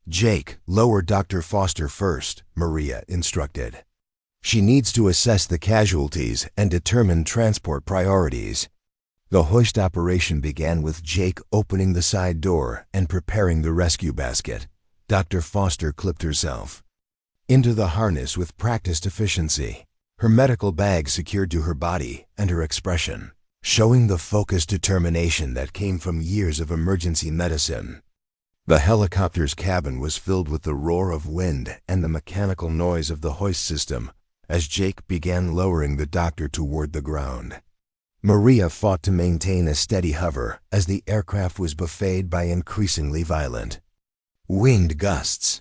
Jake, lower Dr. Foster first, Maria instructed. She needs to assess the casualties and determine transport priorities. The hoist operation began with Jake opening the side door and preparing the rescue basket. Dr. Foster clipped herself into the harness with practiced efficiency, her medical bag secured to her body and her expression showing the focused determination that came from years of emergency medicine. The helicopter's cabin was filled with the roar of wind and the mechanical noise of the hoist system as Jake began lowering the doctor toward the ground. Maria fought to maintain a steady hover as the aircraft was buffeted by increasingly violent winged gusts.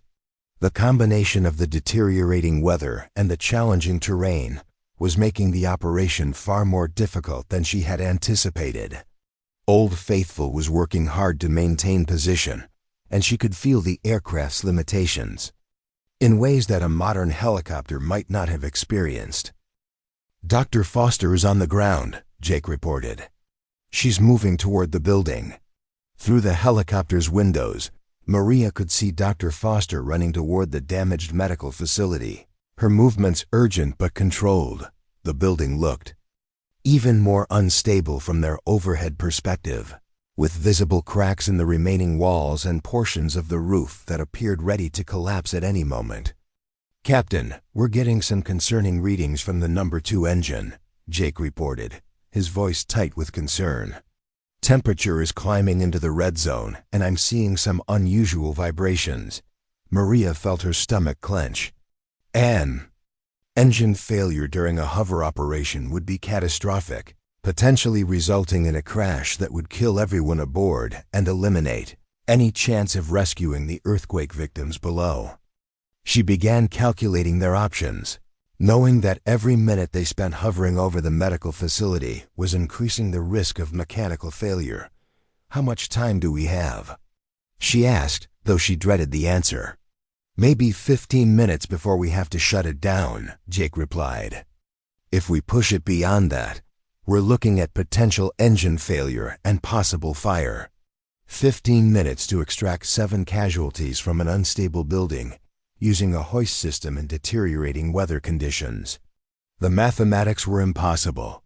The combination of the deteriorating weather and the challenging terrain was making the operation far more difficult than she had anticipated. Old Faithful was working hard to maintain position, and she could feel the aircraft's limitations in ways that a modern helicopter might not have experienced. Dr. Foster is on the ground, Jake reported. She's moving toward the building. Through the helicopter's windows, Maria could see Dr. Foster running toward the damaged medical facility, her movements urgent but controlled. The building looked even more unstable from their overhead perspective, with visible cracks in the remaining walls and portions of the roof that appeared ready to collapse at any moment. "Captain, we're getting some concerning readings from the number 2 engine," Jake reported, his voice tight with concern. "Temperature is climbing into the red zone, and I'm seeing some unusual vibrations." Maria felt her stomach clench. An engine failure during a hover operation would be catastrophic, potentially resulting in a crash that would kill everyone aboard and eliminate any chance of rescuing the earthquake victims below. She began calculating their options, knowing that every minute they spent hovering over the medical facility was increasing the risk of mechanical failure. "How much time do we have?" she asked, though she dreaded the answer. "Maybe 15 minutes before we have to shut it down," Jake replied. "If we push it beyond that, we're looking at potential engine failure and possible fire. 15 minutes to extract 7 casualties from an unstable building, using a hoist system in deteriorating weather conditions." The mathematics were impossible,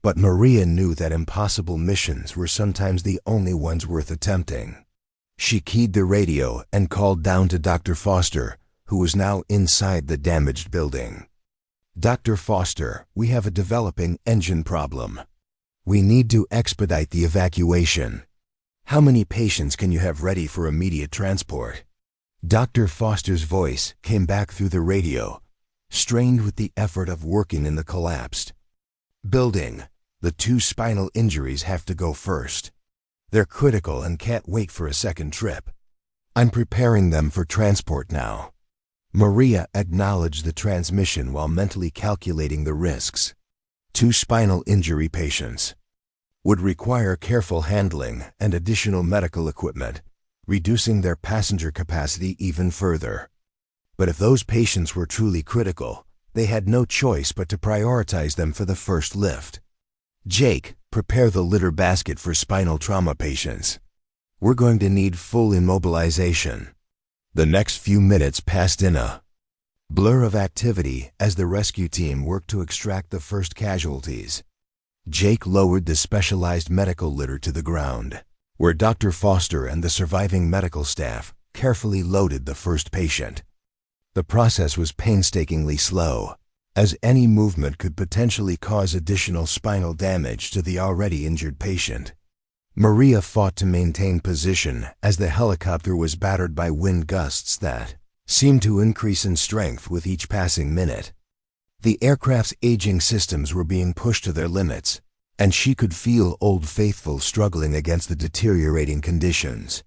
but Maria knew that impossible missions were sometimes the only ones worth attempting. She keyed the radio and called down to Dr. Foster, who was now inside the damaged building. "Dr. Foster, we have a developing engine problem. We need to expedite the evacuation. How many patients can you have ready for immediate transport?" Dr. Foster's voice came back through the radio, strained with the effort of working in the collapsed building. The 2 spinal injuries have to go first. They're critical and can't wait for a second trip. I'm preparing them for transport now. Maria acknowledged the transmission while mentally calculating the risks. 2 spinal injury patients would require careful handling and additional medical equipment, reducing their passenger capacity even further. But if those patients were truly critical, they had no choice but to prioritize them for the first lift. Jake, prepare the litter basket for spinal trauma patients. We're going to need full immobilization. The next few minutes passed in a blur of activity as the rescue team worked to extract the first casualties. Jake lowered the specialized medical litter to the ground, where Dr. Foster and the surviving medical staff carefully loaded the first patient. The process was painstakingly slow, as any movement could potentially cause additional spinal damage to the already injured patient. Maria fought to maintain position as the helicopter was battered by wind gusts that seemed to increase in strength with each passing minute. The aircraft's aging systems were being pushed to their limits, and she could feel Old Faithful struggling against the deteriorating conditions.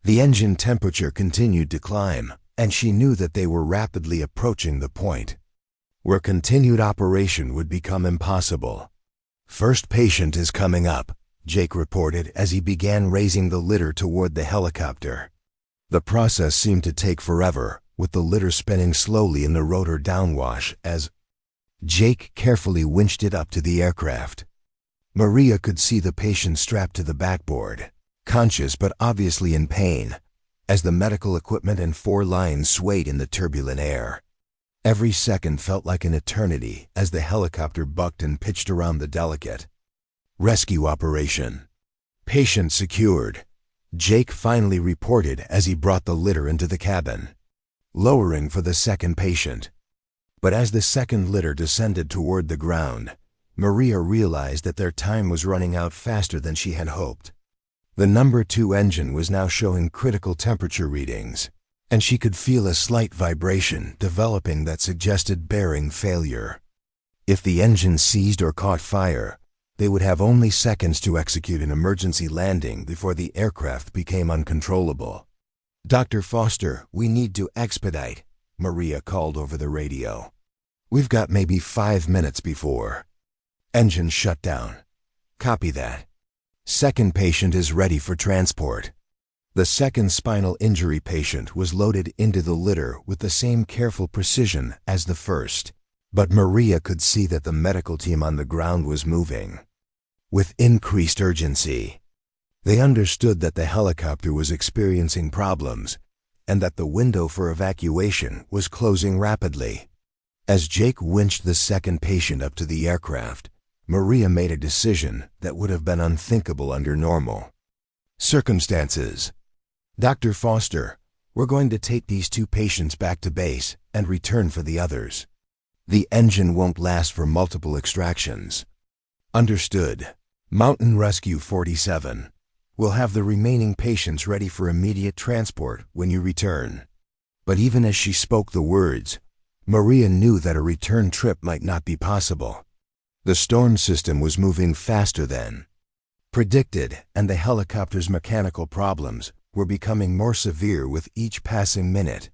The engine temperature continued to climb, and she knew that they were rapidly approaching the point where continued operation would become impossible. First patient is coming up, Jake reported as he began raising the litter toward the helicopter. The process seemed to take forever, with the litter spinning slowly in the rotor downwash as Jake carefully winched it up to the aircraft. Maria could see the patient strapped to the backboard, conscious but obviously in pain, as the medical equipment and 4 lines swayed in the turbulent air. Every second felt like an eternity as the helicopter bucked and pitched around the delicate rescue operation. Patient secured, Jake finally reported as he brought the litter into the cabin, lowering for the second patient. But as the second litter descended toward the ground, Maria realized that their time was running out faster than she had hoped. The number 2 engine was now showing critical temperature readings, and she could feel a slight vibration developing that suggested bearing failure. If the engine seized or caught fire, they would have only seconds to execute an emergency landing before the aircraft became uncontrollable. Dr. Foster, we need to expedite, Maria called over the radio. We've got maybe 5 minutes before engine shutdown. Copy that. Second patient is ready for transport. The second spinal injury patient was loaded into the litter with the same careful precision as the first, but Maria could see that the medical team on the ground was moving with increased urgency. They understood that the helicopter was experiencing problems and that the window for evacuation was closing rapidly. As Jake winched the second patient up to the aircraft, Maria made a decision that would have been unthinkable under normal circumstances. Dr. Foster, we're going to take these 2 patients back to base and return for the others. The engine won't last for multiple extractions. Understood. Mountain Rescue 47. We'll have the remaining patients ready for immediate transport when you return. But even as she spoke the words, Maria knew that a return trip might not be possible. The storm system was moving faster than predicted, and the helicopter's mechanical problems were becoming more severe with each passing minute.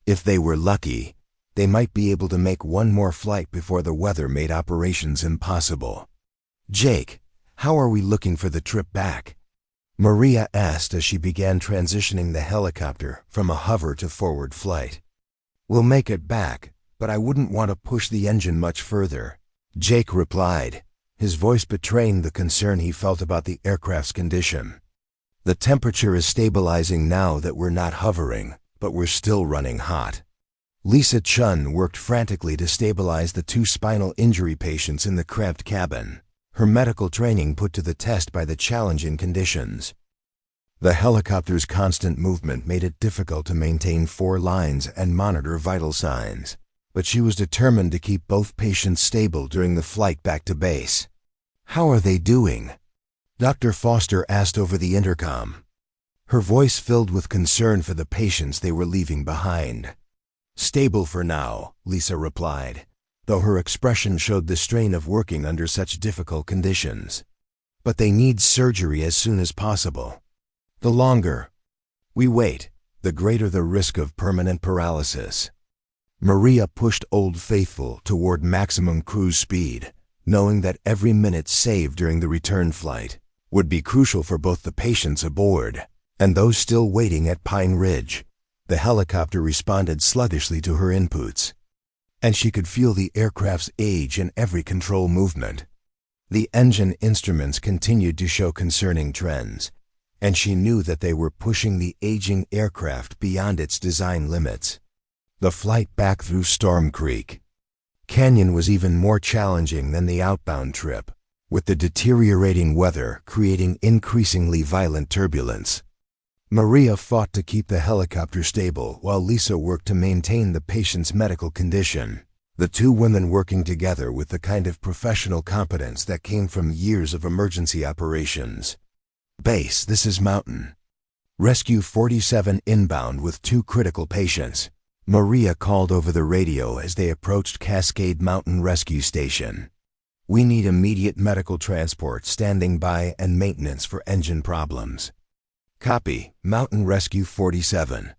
If they were lucky, they might be able to make one more flight before the weather made operations impossible. Jake, how are we looking for the trip back? Maria asked as she began transitioning the helicopter from a hover to forward flight. We'll make it back, but I wouldn't want to push the engine much further, Jake replied, his voice betraying the concern he felt about the aircraft's condition. The temperature is stabilizing now that we're not hovering, but we're still running hot. Lisa Chun worked frantically to stabilize the 2 spinal injury patients in the cramped cabin, her medical training put to the test by the challenging conditions. The helicopter's constant movement made it difficult to maintain 4 lines and monitor vital signs, but she was determined to keep both patients stable during the flight back to base. How are they doing? Dr. Foster asked over the intercom, her voice filled with concern for the patients they were leaving behind. Stable for now, Lisa replied, though her expression showed the strain of working under such difficult conditions. But they need surgery as soon as possible. The longer we wait, the greater the risk of permanent paralysis. Maria pushed Old Faithful toward maximum cruise speed, knowing that every minute saved during the return flight would be crucial for both the patients aboard and those still waiting at Pine Ridge. The helicopter responded sluggishly to her inputs, and she could feel the aircraft's age in every control movement. The engine instruments continued to show concerning trends, and she knew that they were pushing the aging aircraft beyond its design limits. The flight back through Storm Creek Canyon was even more challenging than the outbound trip, with the deteriorating weather creating increasingly violent turbulence. Maria fought to keep the helicopter stable while Lisa worked to maintain the patient's medical condition, the two women working together with the kind of professional competence that came from years of emergency operations. Base, this is Mountain Rescue 47 inbound with 2 critical patients, Maria called over the radio as they approached Cascade Mountain Rescue Station. We need immediate medical transport standing by and maintenance for engine problems. Copy, Mountain Rescue 47.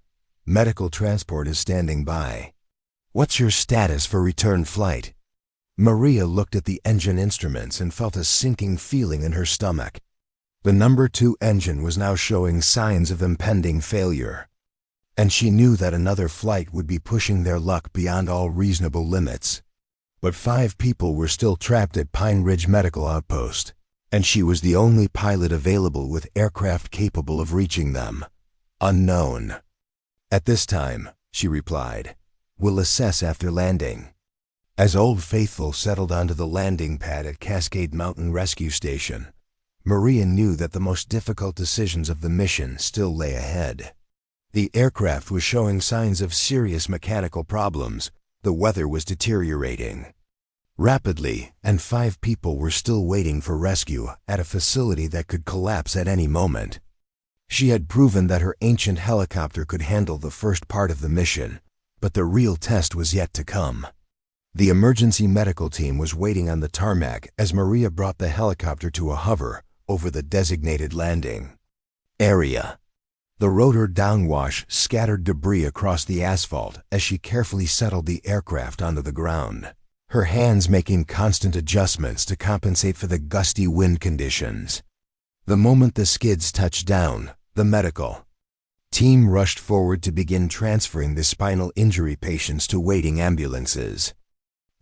Medical transport is standing by. What's your status for return flight? Maria looked at the engine instruments and felt a sinking feeling in her stomach. The number 2 engine was now showing signs of impending failure, and she knew that another flight would be pushing their luck beyond all reasonable limits. But 5 people were still trapped at Pine Ridge Medical Outpost, and she was the only pilot available with aircraft capable of reaching them. Unknown. At this time, she replied, we'll assess after landing. As Old Faithful settled onto the landing pad at Cascade Mountain Rescue Station, Maria knew that the most difficult decisions of the mission still lay ahead. The aircraft was showing signs of serious mechanical problems. The weather was deteriorating rapidly, and 5 people were still waiting for rescue at a facility that could collapse at any moment. She had proven that her ancient helicopter could handle the first part of the mission, but the real test was yet to come. The emergency medical team was waiting on the tarmac as Maria brought the helicopter to a hover over the designated landing area. The rotor downwash scattered debris across the asphalt as she carefully settled the aircraft onto the ground, her hands making constant adjustments to compensate for the gusty wind conditions. The moment the skids touched down, the medical team rushed forward to begin transferring the spinal injury patients to waiting ambulances.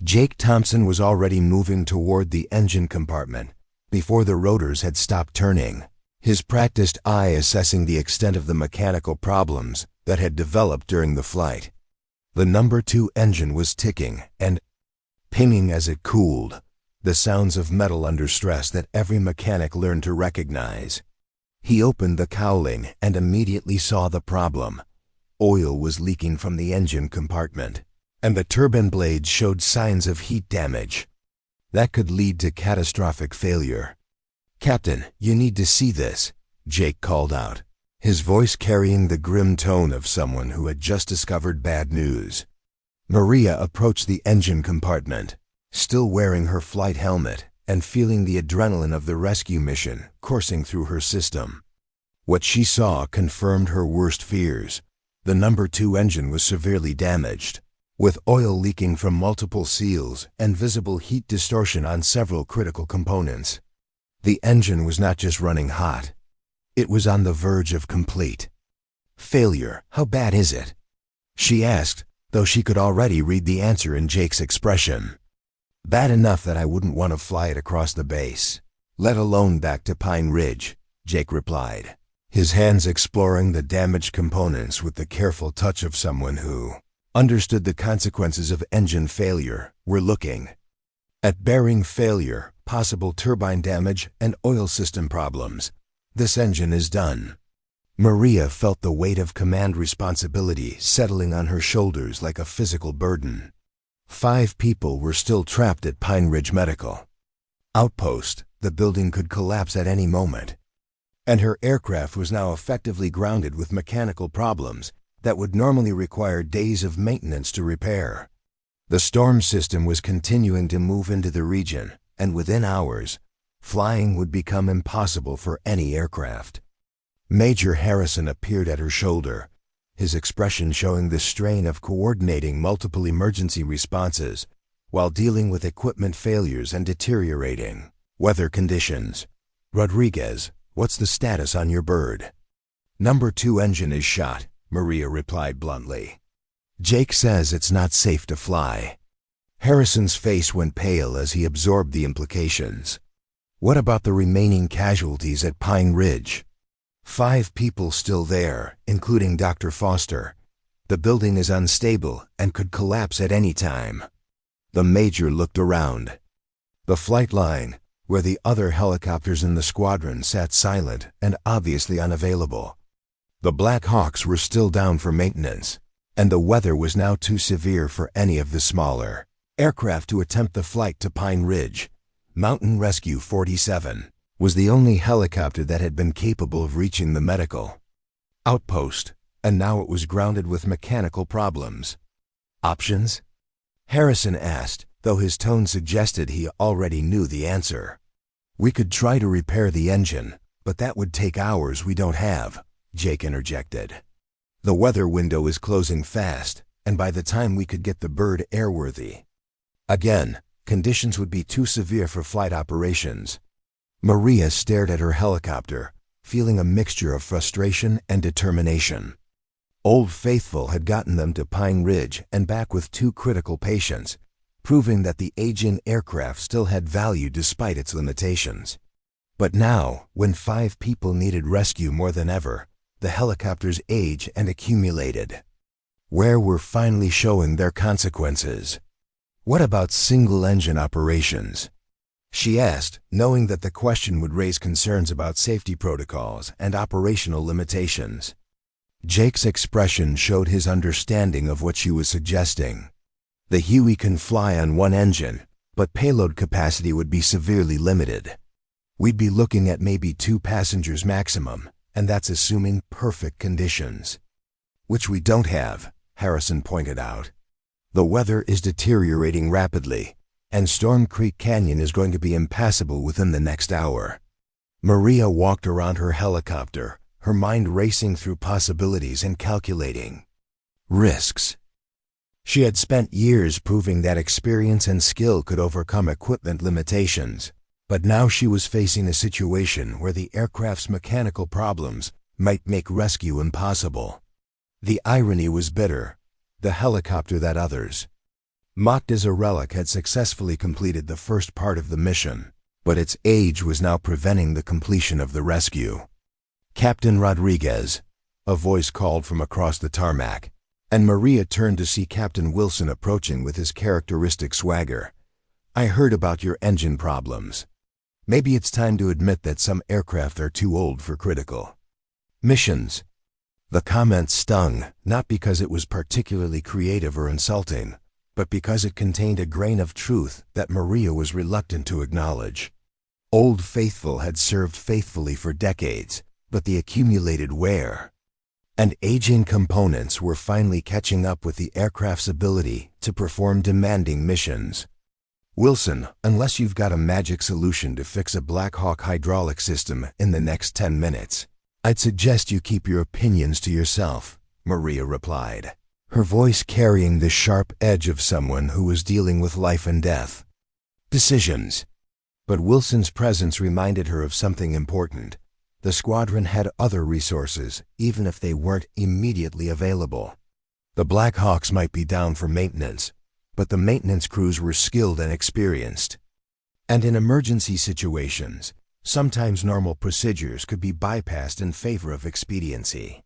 Jake Thompson was already moving toward the engine compartment before the rotors had stopped turning, his practiced eye assessing the extent of the mechanical problems that had developed during the flight. The number 2 engine was ticking and pinging as it cooled, the sounds of metal under stress that every mechanic learned to recognize. He opened the cowling and immediately saw the problem. Oil was leaking from the engine compartment, and the turbine blades showed signs of heat damage. That could lead to catastrophic failure. Captain, you need to see this, Jake called out, his voice carrying the grim tone of someone who had just discovered bad news. Maria approached the engine compartment, still wearing her flight helmet and feeling the adrenaline of the rescue mission coursing through her system. What she saw confirmed her worst fears. The number 2 engine was severely damaged, with oil leaking from multiple seals and visible heat distortion on several critical components. The engine was not just running hot, it was on the verge of complete failure. How bad is it? She asked, though she could already read the answer in Jake's expression. Bad enough that I wouldn't want to fly it across the base, let alone back to Pine Ridge, Jake replied, his hands exploring the damaged components with the careful touch of someone who understood the consequences of engine failure. We're looking at bearing failure, possible turbine damage, and oil system problems. This engine is done. Maria felt the weight of command responsibility settling on her shoulders like a physical burden. 5 people were still trapped at Pine Ridge Medical Outpost. The building could collapse at any moment, and her aircraft was now effectively grounded with mechanical problems that would normally require days of maintenance to repair. The storm system was continuing to move into the region, and within hours, flying would become impossible for any aircraft. Major Harrison appeared at her shoulder, his expression showing the strain of coordinating multiple emergency responses while dealing with equipment failures and deteriorating weather conditions. "Rodriguez, what's the status on your bird?" "Number 2 engine is shot," Maria replied bluntly. "Jake says it's not safe to fly." Harrison's face went pale as he absorbed the implications. "What about the remaining casualties at Pine Ridge?" 5 people still there, including Dr. Foster. The building is unstable and could collapse at any time." The major looked around. The flight line, where the other helicopters in the squadron sat silent and obviously unavailable. The Black Hawks were still down for maintenance, and the weather was now too severe for any of the smaller aircraft to attempt the flight to Pine Ridge. Mountain Rescue 47 was the only helicopter that had been capable of reaching the medical outpost, and now it was grounded with mechanical problems. "Options?" Harrison asked, though his tone suggested he already knew the answer. "We could try to repair the engine, but that would take hours we don't have," Jake interjected. "The weather window is closing fast, and by the time we could get the bird airworthy, again, conditions would be too severe for flight operations." Maria stared at her helicopter, feeling a mixture of frustration and determination. Old Faithful had gotten them to Pine Ridge and back with 2 critical patients, proving that the aging aircraft still had value despite its limitations. But now, when 5 people needed rescue more than ever, the helicopter's age and accumulated wear were finally showing their consequences. "What about single-engine operations?" she asked, knowing that the question would raise concerns about safety protocols and operational limitations. Jake's expression showed his understanding of what she was suggesting. "The Huey can fly on 1 engine, but payload capacity would be severely limited. We'd be looking at maybe 2 passengers maximum, and that's assuming perfect conditions." "Which we don't have," Harrison pointed out. "The weather is deteriorating rapidly, and Storm Creek Canyon is going to be impassable within the next hour." Maria walked around her helicopter, her mind racing through possibilities and calculating risks. She had spent years proving that experience and skill could overcome equipment limitations, but now she was facing a situation where the aircraft's mechanical problems might make rescue impossible. The irony was bitter. The helicopter that others mocked as a relic had successfully completed the first part of the mission, but its age was now preventing the completion of the rescue. "Captain Rodriguez," a voice called from across the tarmac, and Maria turned to see Captain Wilson approaching with his characteristic swagger. "I heard about your engine problems. Maybe it's time to admit that some aircraft are too old for critical missions." The comment stung, not because it was particularly creative or insulting, but because it contained a grain of truth that Maria was reluctant to acknowledge. Old Faithful had served faithfully for decades, but the accumulated wear and aging components were finally catching up with the aircraft's ability to perform demanding missions. "Wilson, unless you've got a magic solution to fix a Black Hawk hydraulic system in the next 10 minutes, I'd suggest you keep your opinions to yourself," Maria replied, her voice carrying the sharp edge of someone who was dealing with life and death decisions. But Wilson's presence reminded her of something important. The squadron had other resources, even if they weren't immediately available. The Black Hawks might be down for maintenance, but the maintenance crews were skilled and experienced. And in emergency situations, sometimes normal procedures could be bypassed in favor of expediency.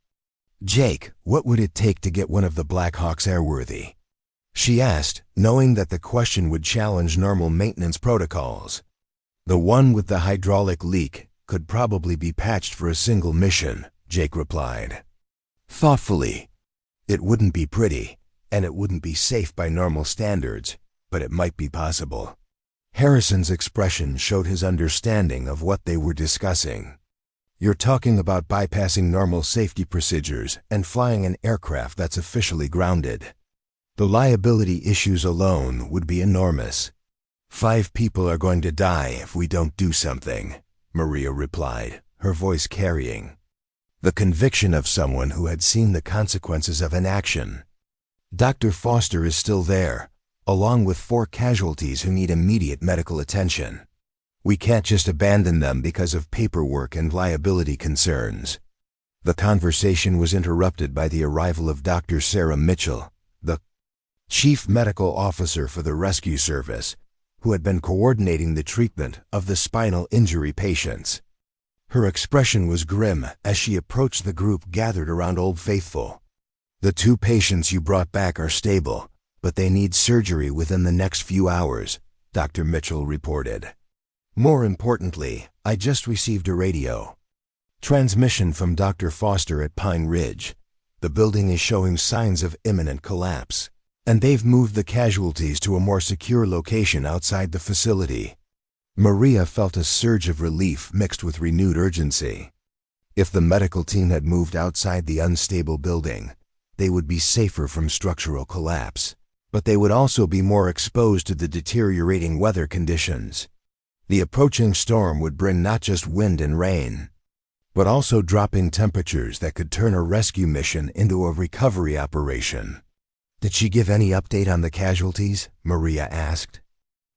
"Jake, what would it take to get one of the Black Hawks airworthy?" she asked, knowing that the question would challenge normal maintenance protocols. "The one with the hydraulic leak could probably be patched for a single mission," Jake replied. Thoughtfully, "It wouldn't be pretty, and it wouldn't be safe by normal standards, but it might be possible." Harrison's expression showed his understanding of what they were discussing. You're talking about bypassing normal safety procedures and flying an aircraft that's officially grounded. The liability issues alone would be enormous. 5 people are going to die if we don't do something, Maria replied, her voice carrying the conviction of someone who had seen the consequences of inaction. Dr. Foster is still there, along with 4 casualties who need immediate medical attention. We can't just abandon them because of paperwork and liability concerns. The conversation was interrupted by the arrival of Dr. Sarah Mitchell, the Chief Medical Officer for the Rescue Service, who had been coordinating the treatment of the spinal injury patients. Her expression was grim as she approached the group gathered around Old Faithful. The 2 patients you brought back are stable, but they need surgery within the next few hours, Dr. Mitchell reported. More importantly, I just received a radio transmission from Dr. Foster at Pine Ridge. The building is showing signs of imminent collapse, and they've moved the casualties to a more secure location outside the facility. Maria felt a surge of relief mixed with renewed urgency. If the medical team had moved outside the unstable building, they would be safer from structural collapse, but they would also be more exposed to the deteriorating weather conditions. The approaching storm would bring not just wind and rain, but also dropping temperatures that could turn a rescue mission into a recovery operation. Did she give any update on the casualties? Maria asked.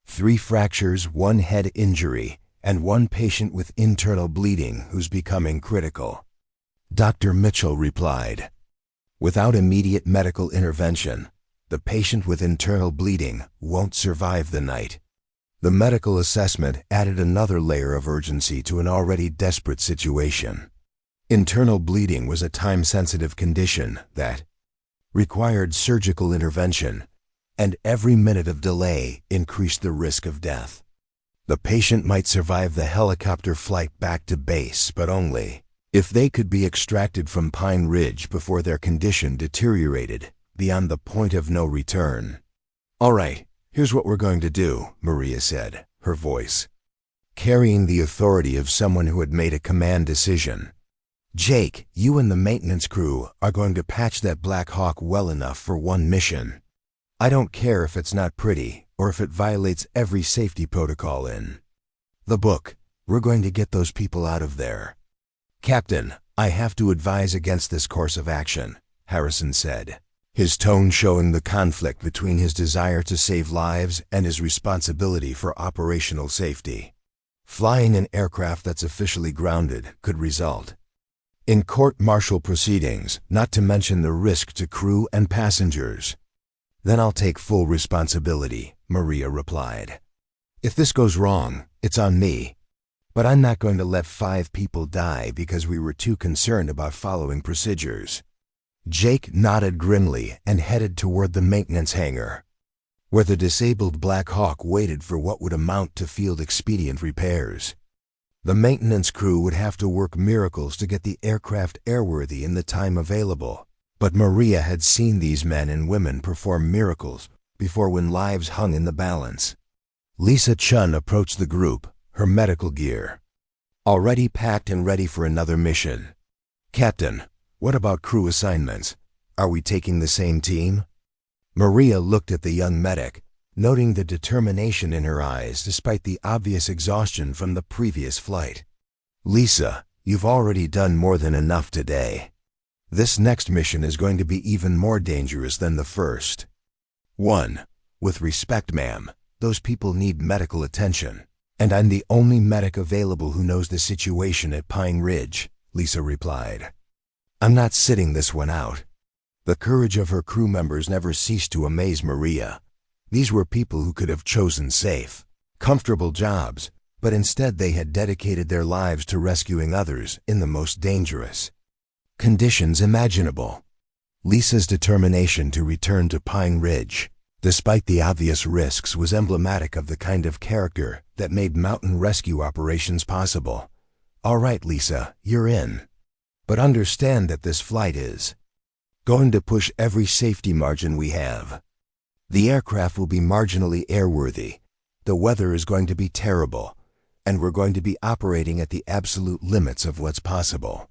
3 fractures, 1 head injury, and 1 patient with internal bleeding who's becoming critical, Dr. Mitchell replied. Without immediate medical intervention, the patient with internal bleeding won't survive the night. The medical assessment added another layer of urgency to an already desperate situation. Internal bleeding was a time-sensitive condition that required surgical intervention, and every minute of delay increased the risk of death. The patient might survive the helicopter flight back to base, but only if they could be extracted from Pine Ridge before their condition deteriorated beyond the point of no return. All right. Here's what we're going to do, Maria said, her voice carrying the authority of someone who had made a command decision. Jake, you and the maintenance crew are going to patch that Black Hawk well enough for 1 mission. I don't care if it's not pretty or if it violates every safety protocol in the book. We're going to get those people out of there. Captain, I have to advise against this course of action, Harrison said, his tone showing the conflict between his desire to save lives and his responsibility for operational safety. Flying an aircraft that's officially grounded could result in court-martial proceedings, not to mention the risk to crew and passengers. Then I'll take full responsibility, Maria replied. If this goes wrong, it's on me. But I'm not going to let 5 people die because we were too concerned about following procedures. Jake nodded grimly and headed toward the maintenance hangar, where the disabled Black Hawk waited for what would amount to field-expedient repairs. The maintenance crew would have to work miracles to get the aircraft airworthy in the time available, but Maria had seen these men and women perform miracles before when lives hung in the balance. Lisa Chun approached the group, her medical gear already packed and ready for another mission. Captain, what about crew assignments? Are we taking the same team? Maria looked at the young medic, noting the determination in her eyes despite the obvious exhaustion from the previous flight. Lisa, you've already done more than enough today. This next mission is going to be even more dangerous than the first. 1. With respect, ma'am, those people need medical attention, and I'm the only medic available who knows the situation at Pine Ridge, Lisa replied. I'm not sitting this one out. The courage of her crew members never ceased to amaze Maria. These were people who could have chosen safe, comfortable jobs, but instead they had dedicated their lives to rescuing others in the most dangerous conditions imaginable. Lisa's determination to return to Pine Ridge, despite the obvious risks, was emblematic of the kind of character that made mountain rescue operations possible. All right, Lisa, you're in. But understand that this flight is going to push every safety margin we have. The aircraft will be marginally airworthy. The weather is going to be terrible, and we're going to be operating at the absolute limits of what's possible.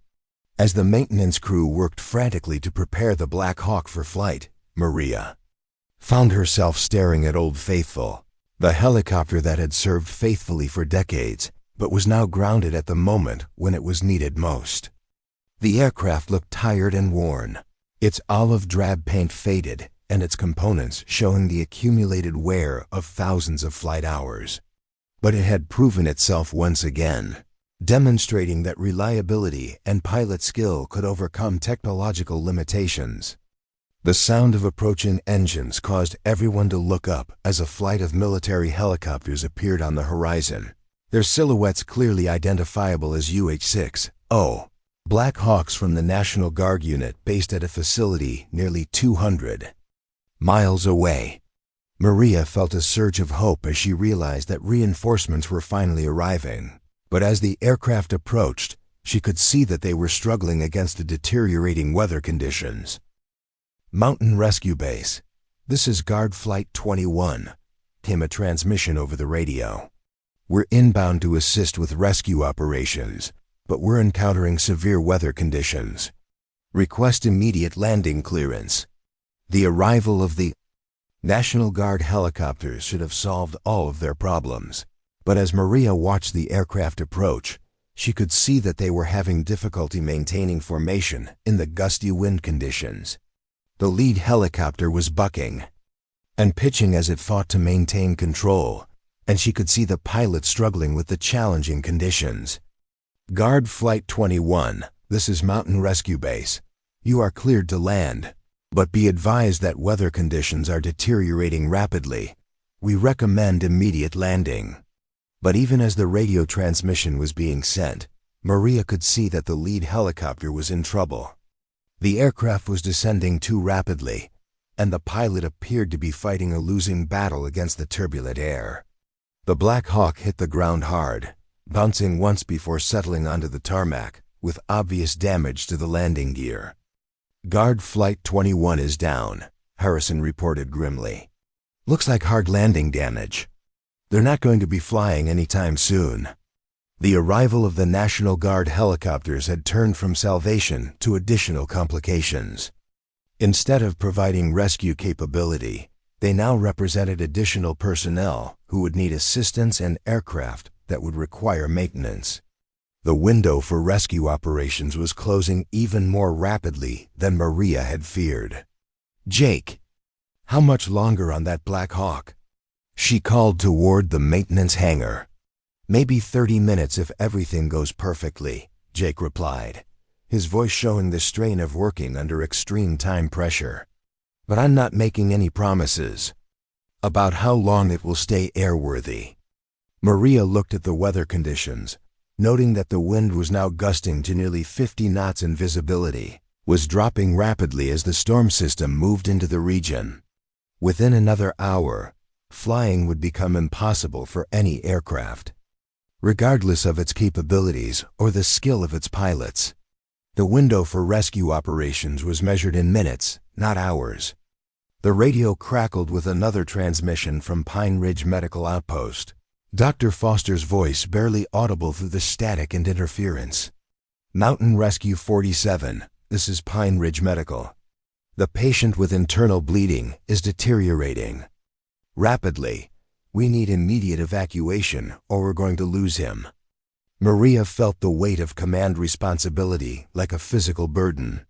As the maintenance crew worked frantically to prepare the Black Hawk for flight, Maria found herself staring at Old Faithful, the helicopter that had served faithfully for decades, but was now grounded at the moment when it was needed most. The aircraft looked tired and worn, its olive drab paint faded, and its components showing the accumulated wear of thousands of flight hours. But it had proven itself once again, demonstrating that reliability and pilot skill could overcome technological limitations. The sound of approaching engines caused everyone to look up as a flight of military helicopters appeared on the horizon, their silhouettes clearly identifiable as UH-6O, Black Hawks from the National Guard unit based at a facility nearly 200 miles away. Maria felt a surge of hope as she realized that reinforcements were finally arriving. But as the aircraft approached, she could see that they were struggling against the deteriorating weather conditions. Mountain Rescue Base. This is Guard Flight 21, came a transmission over the radio. We're inbound to assist with rescue operations, but we're encountering severe weather conditions. Request immediate landing clearance. The arrival of the National Guard helicopters should have solved all of their problems. But as Maria watched the aircraft approach, she could see that they were having difficulty maintaining formation in the gusty wind conditions. The lead helicopter was bucking and pitching as it fought to maintain control, and she could see the pilot struggling with the challenging conditions. Guard Flight 21, this is Mountain Rescue Base. You are cleared to land, but be advised that weather conditions are deteriorating rapidly. We recommend immediate landing. But even as the radio transmission was being sent, Maria could see that the lead helicopter was in trouble. The aircraft was descending too rapidly, and the pilot appeared to be fighting a losing battle against the turbulent air. The Black Hawk hit the ground hard, bouncing once before settling onto the tarmac, with obvious damage to the landing gear. Guard Flight 21 is down, Harrison reported grimly. Looks like hard landing damage. They're not going to be flying anytime soon. The arrival of the National Guard helicopters had turned from salvation to additional complications. Instead of providing rescue capability, they now represented additional personnel who would need assistance and aircraft that would require maintenance. The window for rescue operations was closing even more rapidly than Maria had feared. "Jake, how much longer on that Black Hawk?" She called toward the maintenance hangar. "Maybe 30 minutes if everything goes perfectly," Jake replied, his voice showing the strain of working under extreme time pressure. "But I'm not making any promises about how long it will stay airworthy." Maria looked at the weather conditions, noting that the wind was now gusting to nearly 50 knots and visibility was dropping rapidly as the storm system moved into the region. Within another hour, flying would become impossible for any aircraft, regardless of its capabilities or the skill of its pilots. The window for rescue operations was measured in minutes, not hours. The radio crackled with another transmission from Pine Ridge Medical Outpost, Dr. Foster's voice barely audible through the static and interference. "Mountain Rescue 47, this is Pine Ridge Medical. The patient with internal bleeding is deteriorating rapidly. We need immediate evacuation or we're going to lose him." Maria felt the weight of command responsibility like a physical burden.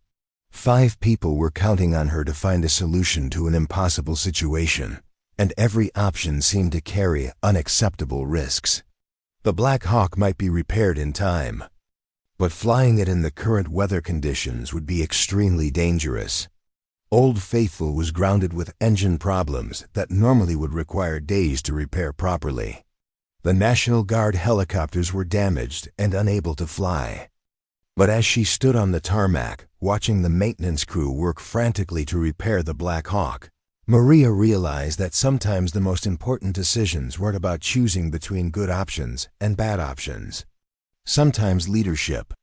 5 people were counting on her to find a solution to an impossible situation, and every option seemed to carry unacceptable risks. The Black Hawk might be repaired in time, but flying it in the current weather conditions would be extremely dangerous. Old Faithful was grounded with engine problems that normally would require days to repair properly. The National Guard helicopters were damaged and unable to fly. But as she stood on the tarmac, watching the maintenance crew work frantically to repair the Black Hawk, Maria realized that sometimes the most important decisions weren't about choosing between good options and bad options. Sometimes leadership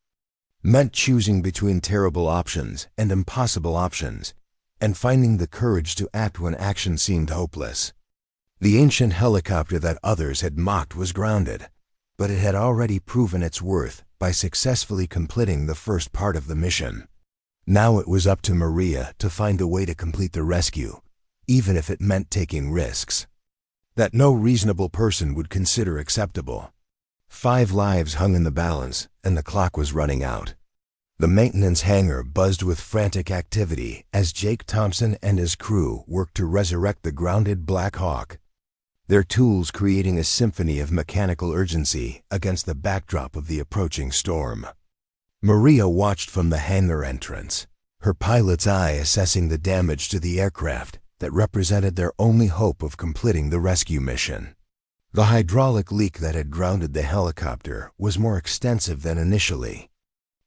meant choosing between terrible options and impossible options, and finding the courage to act when action seemed hopeless. The ancient helicopter that others had mocked was grounded, but it had already proven its worth by successfully completing the first part of the mission. Now it was up to Maria to find a way to complete the rescue, even if it meant taking risks that no reasonable person would consider acceptable. 5 lives hung in the balance, and the clock was running out. The maintenance hangar buzzed with frantic activity as Jake Thompson and his crew worked to resurrect the grounded Black Hawk, their tools creating a symphony of mechanical urgency against the backdrop of the approaching storm. Maria watched from the hangar entrance, her pilot's eye assessing the damage to the aircraft that represented their only hope of completing the rescue mission. The hydraulic leak that had grounded the helicopter was more extensive than initially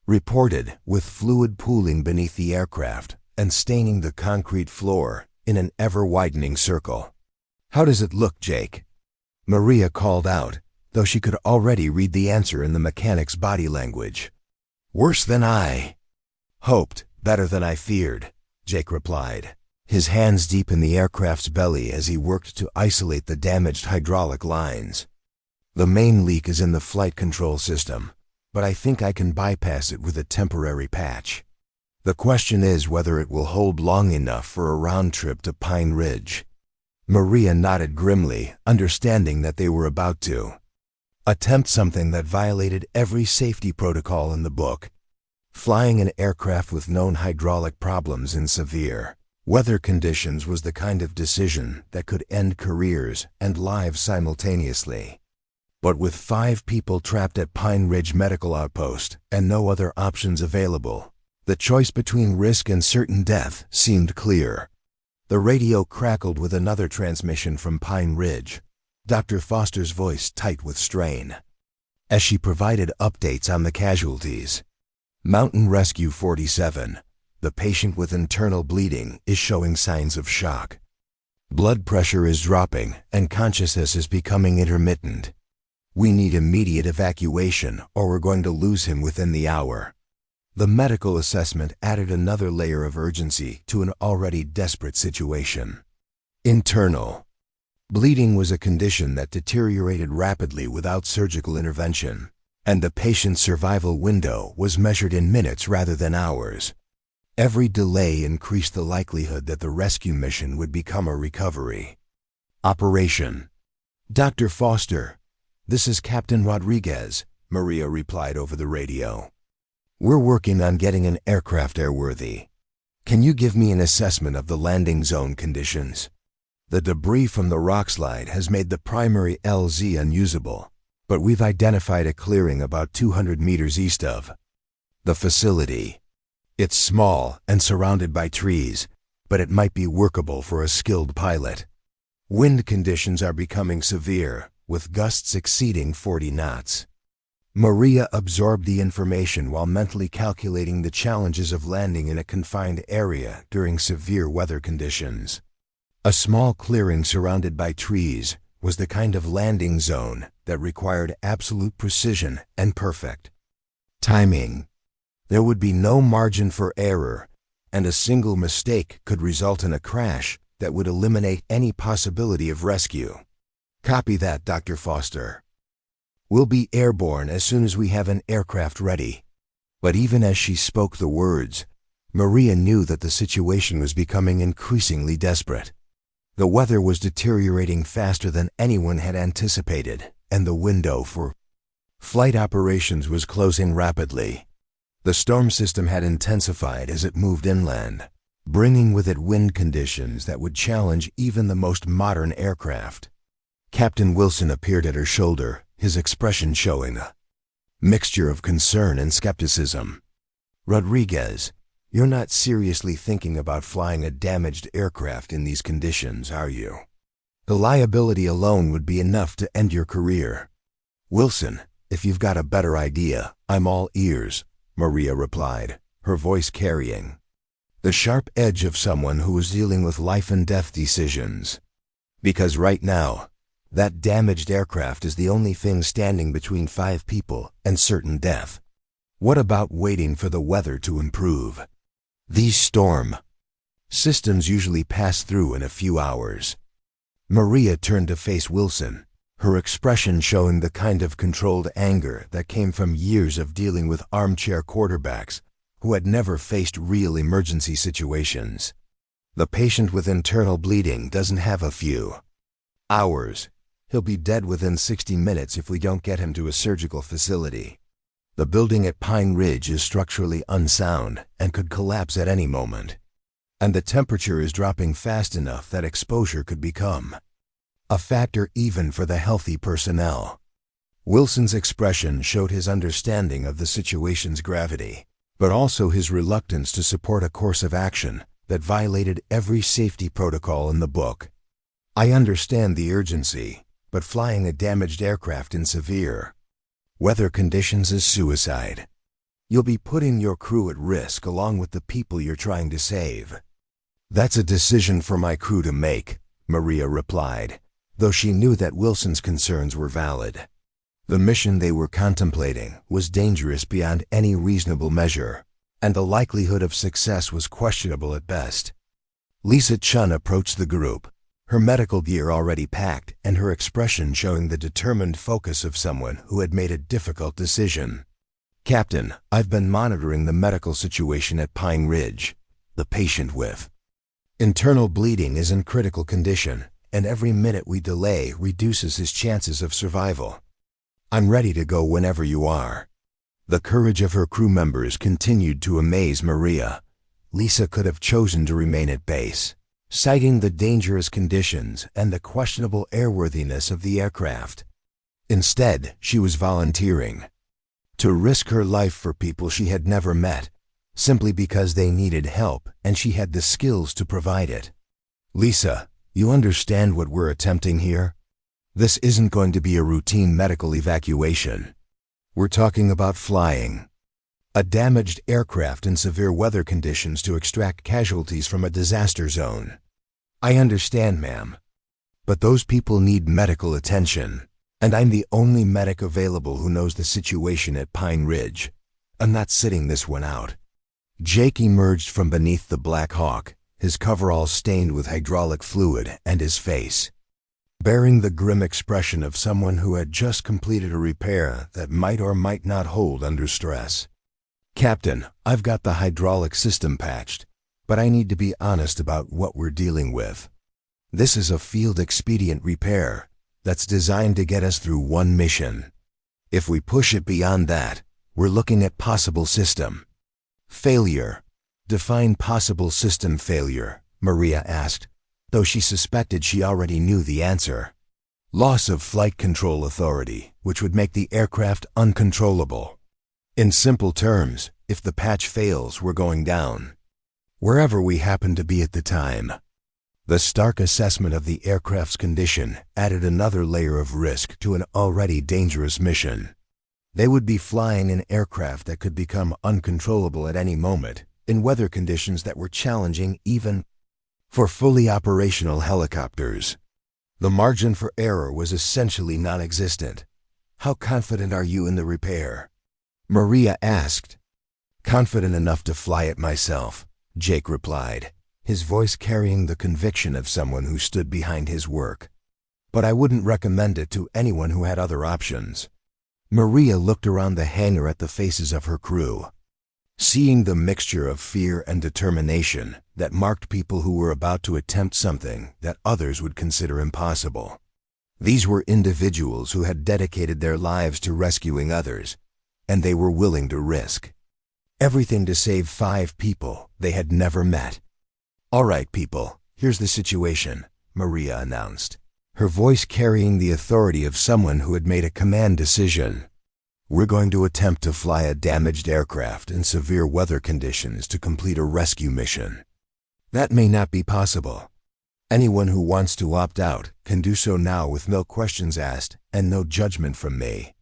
reported, with fluid pooling beneath the aircraft and staining the concrete floor in an ever-widening circle. "How does it look, Jake?" Maria called out, though she could already read the answer in the mechanic's body language. "Worse than I hoped, better than I feared," Jake replied, his hands deep in the aircraft's belly as he worked to isolate the damaged hydraulic lines. "The main leak is in the flight control system, but I think I can bypass it with a temporary patch. The question is whether it will hold long enough for a round trip to Pine Ridge." Maria nodded grimly, understanding that they were about to attempt something that violated every safety protocol in the book. Flying an aircraft with known hydraulic problems in severe weather conditions was the kind of decision that could end careers and lives simultaneously. But with 5 people trapped at Pine Ridge Medical Outpost and no other options available, the choice between risk and certain death seemed clear. The radio crackled with another transmission from Pine Ridge, Dr. Foster's voice tight with strain, as she provided updates on the casualties. "Mountain Rescue 47. The patient with internal bleeding is showing signs of shock. Blood pressure is dropping and consciousness is becoming intermittent. We need immediate evacuation or we're going to lose him within the hour." The medical assessment added another layer of urgency to an already desperate situation. Internal bleeding was a condition that deteriorated rapidly without surgical intervention, and the patient's survival window was measured in minutes rather than hours. Every delay increased the likelihood that the rescue mission would become a recovery operation. "Dr. Foster, this is Captain Rodriguez," Maria replied over the radio. "We're working on getting an aircraft airworthy. Can you give me an assessment of the landing zone conditions? The debris from the rockslide has made the primary LZ unusable, but we've identified a clearing about 200 meters east of the facility. It's small and surrounded by trees, but it might be workable for a skilled pilot. Wind conditions are becoming severe, with gusts exceeding 40 knots. Maria absorbed the information while mentally calculating the challenges of landing in a confined area during severe weather conditions. A small clearing surrounded by trees was the kind of landing zone that required absolute precision and perfect timing. There would be no margin for error, and a single mistake could result in a crash that would eliminate any possibility of rescue. Copy that, Dr. Foster. We'll be airborne as soon as we have an aircraft ready. But even as she spoke the words, Maria knew that the situation was becoming increasingly desperate. The weather was deteriorating faster than anyone had anticipated, and the window for flight operations was closing rapidly. The storm system had intensified as it moved inland, bringing with it wind conditions that would challenge even the most modern aircraft. Captain Wilson appeared at her shoulder, his expression showing a mixture of concern and skepticism. "Rodriguez, you're not seriously thinking about flying a damaged aircraft in these conditions, are you? The liability alone would be enough to end your career." "Wilson, if you've got a better idea, I'm all ears," Maria replied, her voice carrying the sharp edge of someone who was dealing with life and death decisions. "Because right now, that damaged aircraft is the only thing standing between 5 people and certain death. What about waiting for the weather to improve? These storm systems usually pass through in a few hours." Maria turned to face Wilson, her expression showing the kind of controlled anger that came from years of dealing with armchair quarterbacks who had never faced real emergency situations. The patient with internal bleeding doesn't have a few hours. He'll be dead within 60 minutes if we don't get him to a surgical facility. The building at Pine Ridge is structurally unsound and could collapse at any moment. And the temperature is dropping fast enough that exposure could become a factor even for the healthy personnel. Wilson's expression showed his understanding of the situation's gravity, but also his reluctance to support a course of action that violated every safety protocol in the book. I understand the urgency, but flying a damaged aircraft in severe weather conditions is suicide. You'll be putting your crew at risk along with the people you're trying to save. That's a decision for my crew to make, Maria replied, though she knew that Wilson's concerns were valid. The mission they were contemplating was dangerous beyond any reasonable measure, and the likelihood of success was questionable at best. Lisa Chun approached the group, her medical gear already packed and her expression showing the determined focus of someone who had made a difficult decision. "Captain, I've been monitoring the medical situation at Pine Ridge. The patient with internal bleeding is in critical condition, and every minute we delay reduces his chances of survival. I'm ready to go whenever you are." The courage of her crew members continued to amaze Maria. Lisa could have chosen to remain at base, citing the dangerous conditions and the questionable airworthiness of the aircraft. Instead, she was volunteering to risk her life for people she had never met, simply because they needed help and she had the skills to provide it. "Lisa, you understand what we're attempting here? This isn't going to be a routine medical evacuation. We're talking about flying a damaged aircraft in severe weather conditions to extract casualties from a disaster zone." "I understand, ma'am. But those people need medical attention, and I'm the only medic available who knows the situation at Pine Ridge. I'm not sitting this one out." Jake emerged from beneath the Black Hawk, his coveralls stained with hydraulic fluid, and his face bearing the grim expression of someone who had just completed a repair that might or might not hold under stress. "Captain, I've got the hydraulic system patched, but I need to be honest about what we're dealing with. This is a field expedient repair that's designed to get us through one mission. If we push it beyond that, we're looking at possible system failure." "Define possible system failure," Maria asked, though she suspected she already knew the answer. "Loss of flight control authority, which would make the aircraft uncontrollable. In simple terms, if the patch fails, we're going down, wherever we happen to be at the time." The stark assessment of the aircraft's condition added another layer of risk to an already dangerous mission. They would be flying an aircraft that could become uncontrollable at any moment, in weather conditions that were challenging even for fully operational helicopters. The margin for error was essentially non-existent. "How confident are you in the repair?" Maria asked. "Confident enough to fly it myself," Jake replied, his voice carrying the conviction of someone who stood behind his work. "But I wouldn't recommend it to anyone who had other options." Maria looked around the hangar at the faces of her crew, seeing the mixture of fear and determination that marked people who were about to attempt something that others would consider impossible. These were individuals who had dedicated their lives to rescuing others, and they were willing to risk everything to save 5 people they had never met. "All right, people, here's the situation," Maria announced, her voice carrying the authority of someone who had made a command decision. "We're going to attempt to fly a damaged aircraft in severe weather conditions to complete a rescue mission. That may not be possible. Anyone who wants to opt out can do so now with no questions asked and no judgment from me."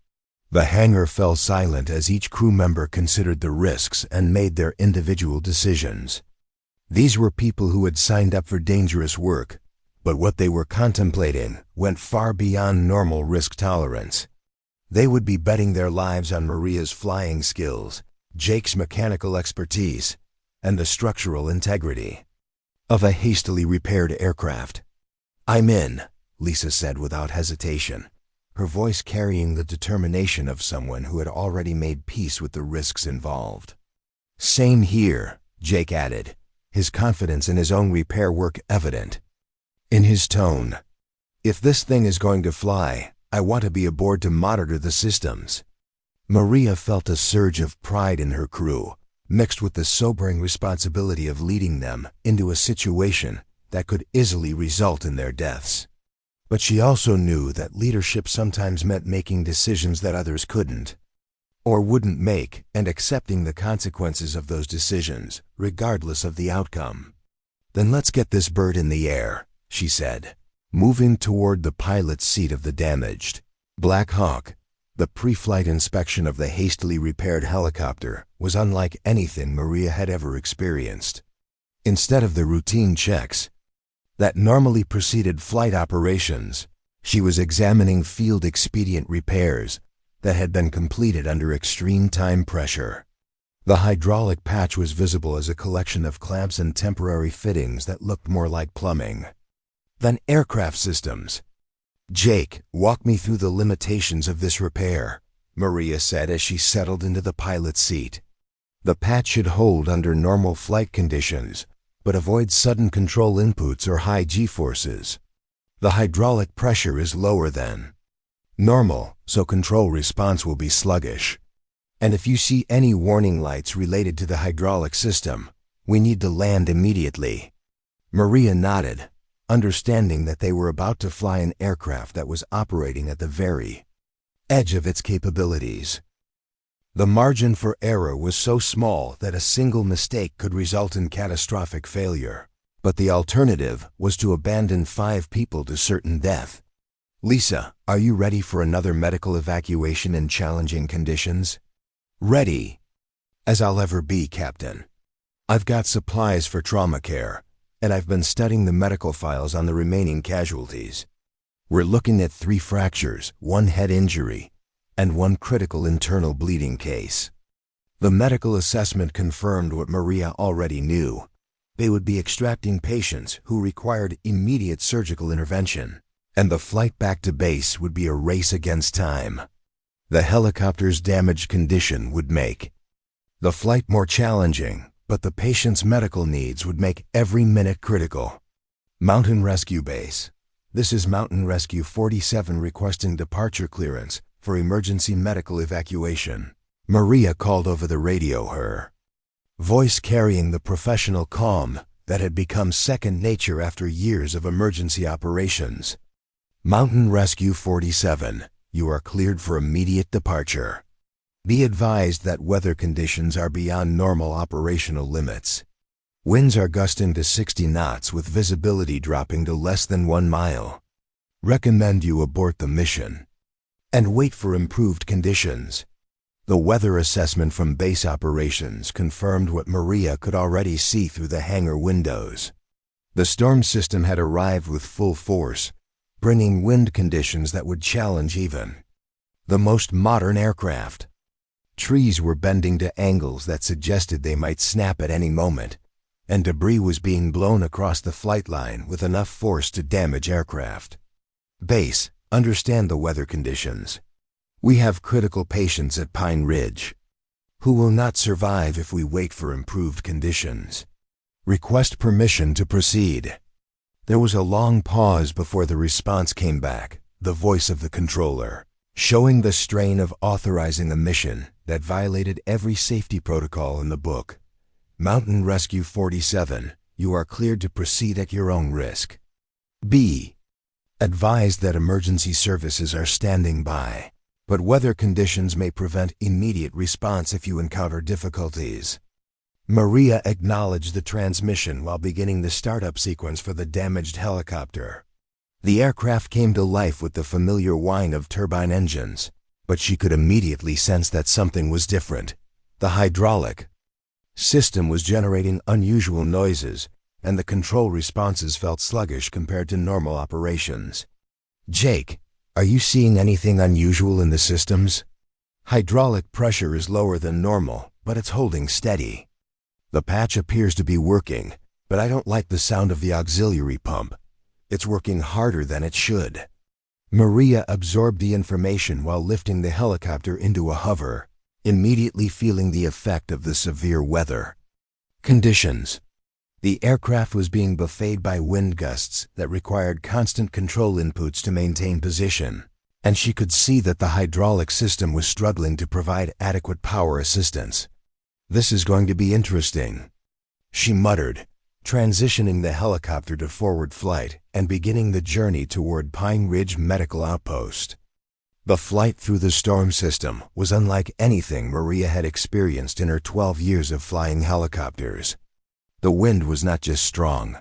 The hangar fell silent as each crew member considered the risks and made their individual decisions. These were people who had signed up for dangerous work, but what they were contemplating went far beyond normal risk tolerance. They would be betting their lives on Maria's flying skills, Jake's mechanical expertise, and the structural integrity of a hastily repaired aircraft. "I'm in," Lisa said without hesitation, her voice carrying the determination of someone who had already made peace with the risks involved. "Same here," Jake added, his confidence in his own repair work evident in his tone. "If this thing is going to fly, I want to be aboard to monitor the systems." Maria felt a surge of pride in her crew, mixed with the sobering responsibility of leading them into a situation that could easily result in their deaths. But she also knew that leadership sometimes meant making decisions that others couldn't or wouldn't make, and accepting the consequences of those decisions, regardless of the outcome. "Then let's get this bird in the air," she said, moving toward the pilot's seat of the damaged Black Hawk. The pre-flight inspection of the hastily repaired helicopter was unlike anything Maria had ever experienced. Instead of the routine checks that normally preceded flight operations, she was examining field-expedient repairs that had been completed under extreme time pressure. The hydraulic patch was visible as a collection of clamps and temporary fittings that looked more like plumbing than aircraft systems. "Jake, walk me through the limitations of this repair," Maria said as she settled into the pilot's seat. "The patch should hold under normal flight conditions, but avoid sudden control inputs or high G-forces. The hydraulic pressure is lower than normal, so control response will be sluggish. And if you see any warning lights related to the hydraulic system, we need to land immediately." Maria nodded, understanding that they were about to fly an aircraft that was operating at the very edge of its capabilities. The margin for error was so small that a single mistake could result in catastrophic failure, but the alternative was to abandon 5 people to certain death. "Lisa, are you ready for another medical evacuation in challenging conditions?" "Ready as I'll ever be, Captain. I've got supplies for trauma care, and I've been studying the medical files on the remaining casualties. We're looking at 3 fractures, 1 head injury, and 1 critical internal bleeding case." The medical assessment confirmed what Maria already knew. They would be extracting patients who required immediate surgical intervention, and the flight back to base would be a race against time. The helicopter's damaged condition would make the flight more challenging, but the patient's medical needs would make every minute critical. "Mountain Rescue Base. This is Mountain Rescue 47 requesting departure clearance for emergency medical evacuation," Maria called over the radio, her voice carrying the professional calm that had become second nature after years of emergency operations. "Mountain Rescue 47, you are cleared for immediate departure. Be advised that weather conditions are beyond normal operational limits. Winds are gusting to 60 knots with visibility dropping to less than 1 mile. Recommend you abort the mission and wait for improved conditions." The weather assessment from base operations confirmed what Maria could already see through the hangar windows. The storm system had arrived with full force, bringing wind conditions that would challenge even the most modern aircraft. Trees were bending to angles that suggested they might snap at any moment, and debris was being blown across the flight line with enough force to damage aircraft. "Base, understand the weather conditions. We have critical patients at Pine Ridge who will not survive if we wait for improved conditions. Request permission to proceed." There was a long pause before the response came back, the voice of the controller, showing the strain of authorizing a mission that violated every safety protocol in the book. "Mountain Rescue 47, you are cleared to proceed at your own risk. B. Advised that emergency services are standing by, but weather conditions may prevent immediate response if you encounter difficulties." Maria acknowledged the transmission while beginning the startup sequence for the damaged helicopter. The aircraft came to life with the familiar whine of turbine engines, but she could immediately sense that something was different. The hydraulic system was generating unusual noises, and the control responses felt sluggish compared to normal operations. "Jake, are you seeing anything unusual in the systems?" "Hydraulic pressure is lower than normal, but it's holding steady. The patch appears to be working, but I don't like the sound of the auxiliary pump. It's working harder than it should." Maria absorbed the information while lifting the helicopter into a hover, immediately feeling the effect of the severe weather conditions. The aircraft was being buffeted by wind gusts that required constant control inputs to maintain position, and she could see that the hydraulic system was struggling to provide adequate power assistance. "This is going to be interesting," she muttered, transitioning the helicopter to forward flight and beginning the journey toward Pine Ridge Medical Outpost. The flight through the storm system was unlike anything Maria had experienced in her 12 years of flying helicopters. The wind was not just strong.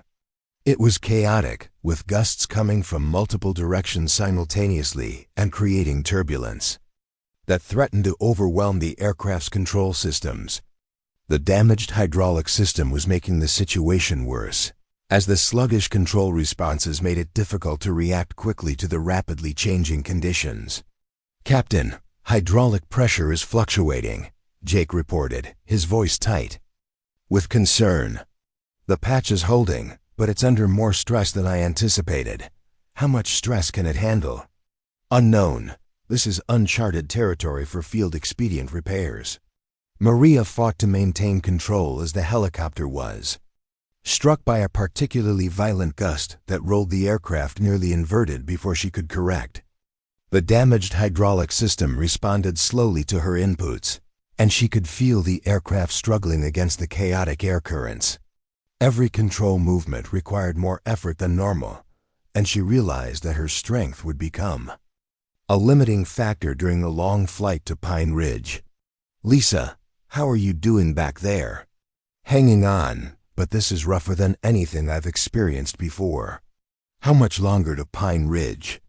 It was chaotic, with gusts coming from multiple directions simultaneously and creating turbulence that threatened to overwhelm the aircraft's control systems. The damaged hydraulic system was making the situation worse, as the sluggish control responses made it difficult to react quickly to the rapidly changing conditions. "Captain, hydraulic pressure is fluctuating," Jake reported, his voice tight with concern. "The patch is holding, but it's under more stress than I anticipated. How much stress can it handle?" "Unknown. This is uncharted territory for field expedient repairs." Maria fought to maintain control as the helicopter was struck by a particularly violent gust that rolled the aircraft nearly inverted before she could correct. The damaged hydraulic system responded slowly to her inputs, and she could feel the aircraft struggling against the chaotic air currents. Every control movement required more effort than normal, and she realized that her strength would become a limiting factor during the long flight to Pine Ridge. "Lisa, how are you doing back there?" "Hanging on, but this is rougher than anything I've experienced before." "How much longer to Pine Ridge?"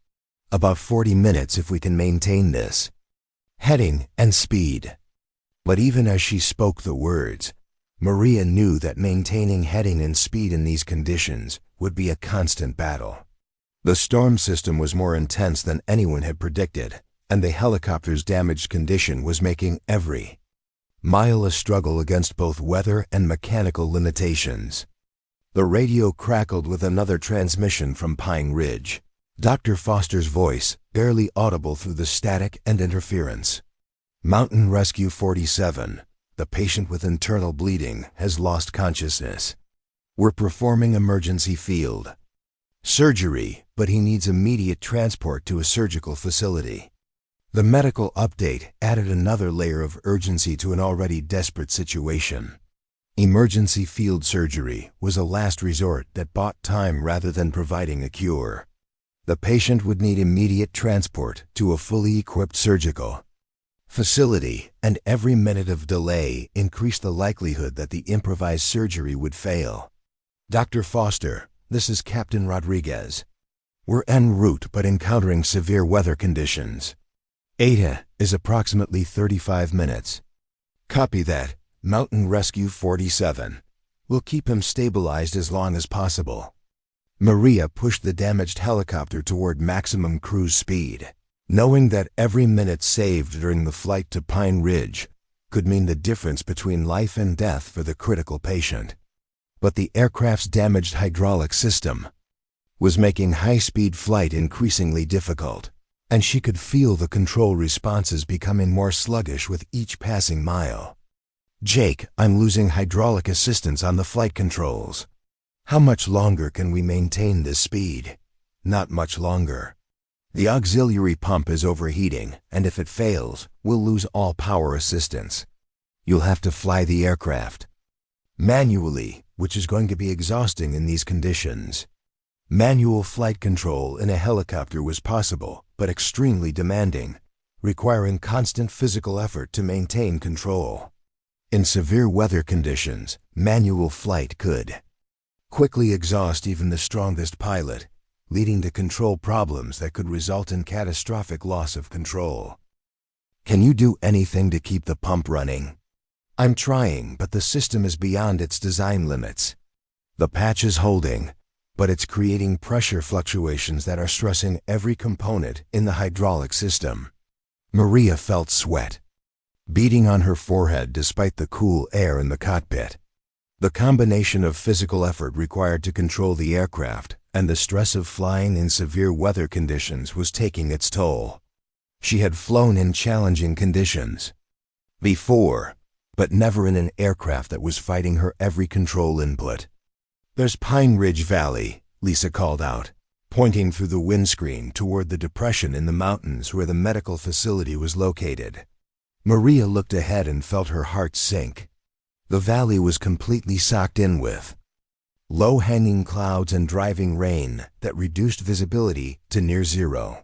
"About 40 minutes if we can maintain this heading and speed." But even as she spoke the words, Maria knew that maintaining heading and speed in these conditions would be a constant battle. The storm system was more intense than anyone had predicted, and the helicopter's damaged condition was making every mile a struggle against both weather and mechanical limitations. The radio crackled with another transmission from Pine Ridge, Dr. Foster's voice barely audible through the static and interference. "Mountain Rescue 47. The patient with internal bleeding has lost consciousness. We're performing emergency field surgery, but he needs immediate transport to a surgical facility." The medical update added another layer of urgency to an already desperate situation. Emergency field surgery was a last resort that bought time rather than providing a cure. The patient would need immediate transport to a fully equipped surgical facility, and every minute of delay increased the likelihood that the improvised surgery would fail. "Dr. Foster, this is Captain Rodriguez. We're en route but encountering severe weather conditions. ETA is approximately 35 minutes. Copy that, Mountain Rescue 47. We'll keep him stabilized as long as possible." Maria pushed the damaged helicopter toward maximum cruise speed, knowing that every minute saved during the flight to Pine Ridge could mean the difference between life and death for the critical patient. But the aircraft's damaged hydraulic system was making high-speed flight increasingly difficult, and she could feel the control responses becoming more sluggish with each passing mile. "Jake, I'm losing hydraulic assistance on the flight controls. How much longer can we maintain this speed?" "Not much longer. The auxiliary pump is overheating, and if it fails, we'll lose all power assistance. You'll have to fly the aircraft manually, which is going to be exhausting in these conditions." Manual flight control in a helicopter was possible, but extremely demanding, requiring constant physical effort to maintain control. In severe weather conditions, manual flight could quickly exhaust even the strongest pilot, leading to control problems that could result in catastrophic loss of control. "Can you do anything to keep the pump running?" "I'm trying, but the system is beyond its design limits. The patch is holding, but it's creating pressure fluctuations that are stressing every component in the hydraulic system." Maria felt sweat beating on her forehead despite the cool air in the cockpit. The combination of physical effort required to control the aircraft and the stress of flying in severe weather conditions was taking its toll. She had flown in challenging conditions before, but never in an aircraft that was fighting her every control input. "There's Pine Ridge Valley," Lisa called out, pointing through the windscreen toward the depression in the mountains where the medical facility was located. Maria looked ahead and felt her heart sink. The valley was completely socked in with low-hanging clouds and driving rain that reduced visibility to near zero.